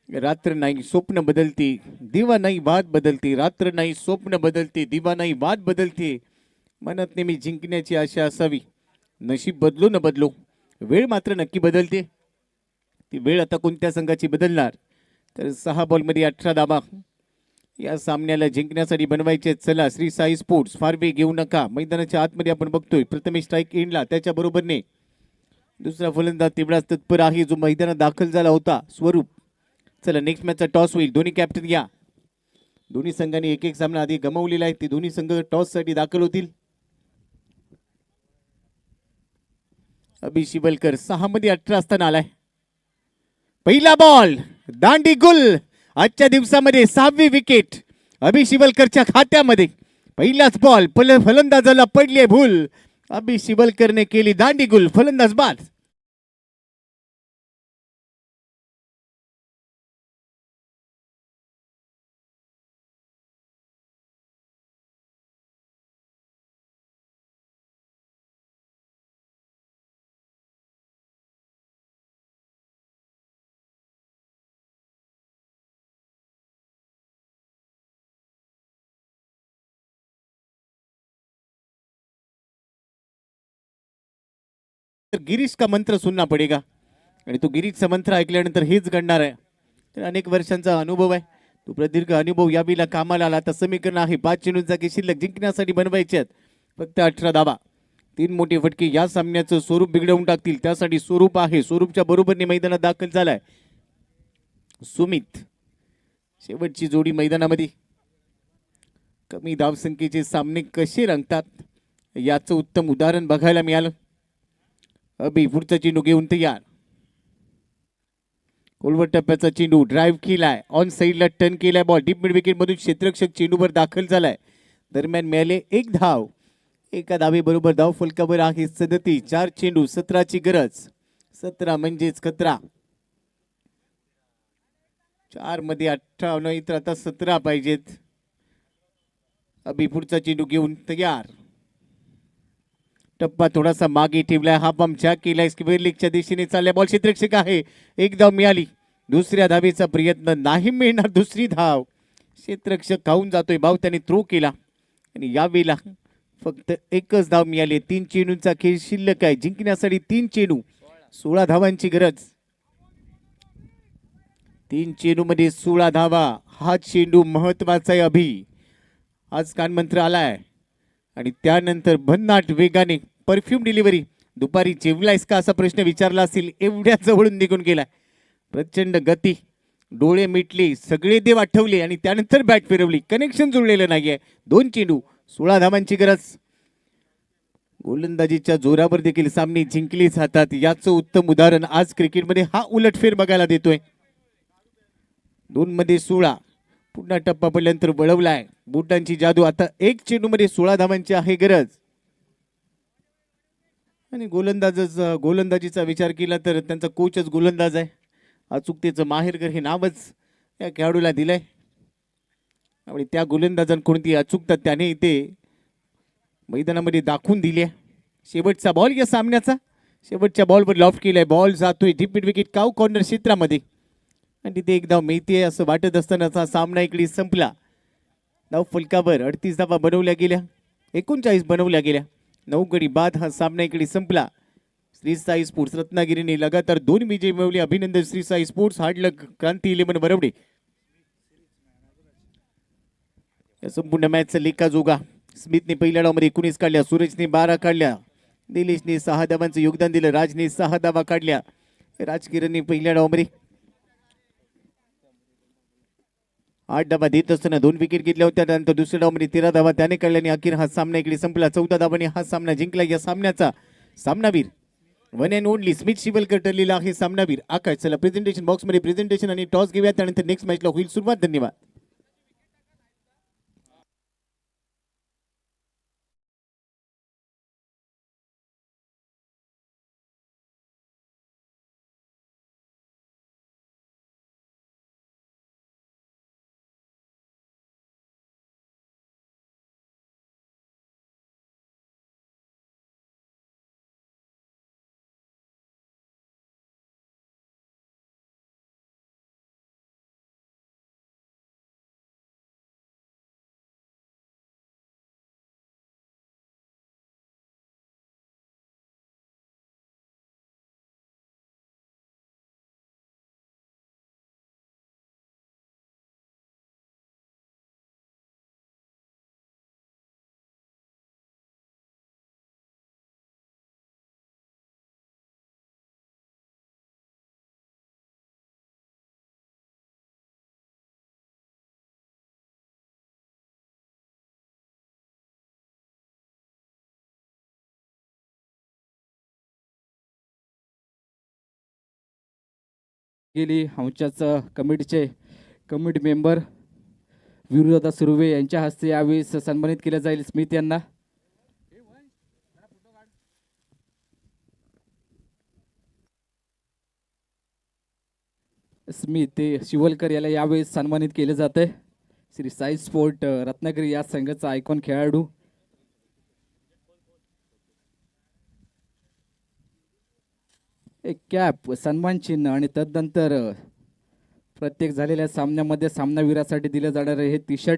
A: रात्र नाही स्वप्न बदलती, दिवा नाही बात बदलती. रात्र नाही स्वप्न बदलते, दिवा नाही बात बदलते. मनात नेहमी जिंकण्याची आशा असावी. नशीब बदलो न बदलो, वेळ मात्र नक्की बदलते. ती वेळ आता कोणत्या संघाची बदलणार? तर 6 बॉलमध्ये 18 धावा या सामन्याला जिंकण्यासाठी बनवायचे. चला श्री साई स्पोर्ट्स, फार वेळ घेऊ नका. मैदानाच्या आतमध्ये आपण बघतोय प्रथमेश स्ट्राईक एंडला, त्याच्या बरोबरने दुसरा फलंदाज तेवढाच तत्पर आहे जो मैदानात दाखल झाला होता, स्वरूप. चला नेक्स्ट मॅचचा टॉस होईल. दोन्ही कॅप्टन या. दोन्ही संघांनी एक एक सामना आधी गमावलेला आहे. ते दोन्ही संघ टॉस साठी दाखल होतील. अभि शिवलकर 6 मध्ये 18 असताना आलाय. पहिला बॉल दांडी गुल. आजच्या दिवसामध्ये 6वी विकेट अभि शिवलकरच्या खात्यामध्ये. पहिलाच बॉल फलंदाजाला पडले भूल. अभि शिवलकरने केली दांडी गुल. फलंदाज बाद. गिरीश का मंत्र सुनना पडेगा. आणि तो गिरीशचा मंत्र ऐकल्यानंतर हेच घडणार आहे. तर अनेक वर्षांचा अनुभव आहे. तो प्रदीर्घ अनुभव यावेळेला कामाला आला. आता समीकरण आहे 5 चेंडूंचा शिल्लक जिंकण्यासाठी बनवायचे आहेत फक्त 18 धावा. 3 मोठे फटके या सामन्याचं स्वरूप बिघडवून टाकतील. त्यासाठी स्वरूप आहे. स्वरूपच्या बरोबरने मैदानात दाखल झालाय सुमित. शेवटची जोडी मैदानामध्ये. कमी धावसंख्येचे सामने कसे रंगतात याचं उत्तम उदाहरण बघायला मिळालं. अभि पुढचा चेंडू घेऊन तयार. खोलवर टप्प्याचा चेंडू ड्राईव्ह केलाय. ऑन साईडला टर्न केलाय. बॉल डीप मिड विकेट मधून क्षेत्ररक्षक चेंडूवर दाखल झालाय. दरम्यान मिळाले 1 धाव. एका धावेबरोबर धाव फलकावर आहे 37. 4 चेंडू 17ची गरज. 17 म्हणजेच खतरा. 4 मध्ये 18 नाही तर आता 17 पाहिजेत. अभि पुढचा चेंडू घेऊन तयार. टप्पा थोडासा मागे ठेवलाय. हा बॉम्ब जॅक केलाय. स्क्वेअर लेगच्या दिशेने चाललाय. बॉल क्षेत्ररक्षक आहे. 1 धाव मिळाली. दुसऱ्या धावेचा प्रयत्न नाही मिळणार. दुसरी धाव. क्षेत्ररक्षक खाऊन जातोय. भाव त्याने थ्रो केला आणि यावेळेला फक्त 1च धाव मिळाली. 3 चेंडूंचा खेळ शिल्लक आहे. जिंकण्यासाठी 3 चेंडू 16 धावांची गरज. 3 चेंडू मध्ये 16 धावा. हा चेंडू महत्वाचा आहे. अभि आज कानमंत्र आलाय आणि त्यानंतर भन्नाट वेगाने परफ्यूम डिलिव्हरी. दुपारी जेवलायस का असा प्रश्न विचारला असेल. एवढ्या जवळून निघून गेलाय. प्रचंड गती. डोळे मिटले. सगळे देव आठवले आणि त्यानंतर बॅट फिरवली. कनेक्शन जुळलेलं नाहीये. 2 चेंडू 16 धावांची गरज. गोलंदाजीच्या जोरावर देखील सामने जिंकले जातात याचं उत्तम उदाहरण आज क्रिकेटमध्ये हा उलटफेर बघायला देतोय. 2 मध्ये 16. पुन्हा टप्पा पडल्यानंतर वळवलाय. बुटांची जादू. आता 1 चेंडू मध्ये 16 धावांची आहे गरज. आणि गोलंदाजीचा विचार केला तर त्यांचा कोचच गोलंदाज आहे. अचूकतेचं माहेरघर हे नावच या खेळाडूला दिलंय आणि त्या गोलंदाजांकडून ती अचूकता त्याने इथे मैदानामध्ये दाखवून दिली आहे. शेवटचा बॉल या सामन्याचा. शेवटच्या बॉलवर लॉफ्ट केलाय. बॉल जातोय डीप मिड विकेट काव कॉर्नर क्षेत्रामध्ये आणि तिथे एक धाव मिळते असं वाटत असतानाचा सामना इकडे संपला. धाव फलकावर 38 धावा बनवल्या गेल्या. 39 बनवल्या गेल्या. 9 गडी बाद हा सामना इकडे संपला. श्री साई स्पोर्ट्स रत्नागिरीने लगातार 2 विजय मिळवले. अभिनंदन श्री साई स्पोर्ट्स. हार्डलक क्रांती 11 बरवडे. या संपूर्ण मॅचचा लेखाजोगा. स्मिथने पहिल्या डावामध्ये 19 काढल्या. सूरजने 12 काढल्या. निलेशने 6 धावांचं योगदान दिलं. राजने 6 धावा काढल्या. राजकिरणने पहिल्या डावामध्ये 8 धावा देत असताना 2 विकेट घेतल्या होत्या. त्यानंतर दुसऱ्या डावामध्ये 13 धावा त्याने काढल्याने अखेर हा सामना इकडे संपला. 14 धावांनी हा सामना जिंकला. या सामन्याचा सामनावीर one and only Smith Shivalkar ठरलेला आहे सामनावीर. आकाश चला प्रेझेंटेशन बॉक्स मध्ये प्रेझेंटेशन आणि टॉस घेऊया, त्यानंतर नेक्स्ट मॅचला होईल सुरुवात. धन्यवाद.
B: गेली आमच्याच कमिटीचे कमिटी मेंबर विरुदादा सुर्वे यांच्या हस्ते यावेळी सन्मानित केलं जाईल स्मिथ यांना. स्मिथ ते शिवलकर याला यावेळी सन्मानित केले जाते. श्री साई स्पोर्ट रत्नागिरी या संघाचा आयकॉन खेळाडू. एक कॅप, सन्मान चिन्ह आणि तदनंतर प्रत्येक झालेल्या सामन्यामध्ये सामनावीरासाठी दिले जाणारे हे टी शर्ट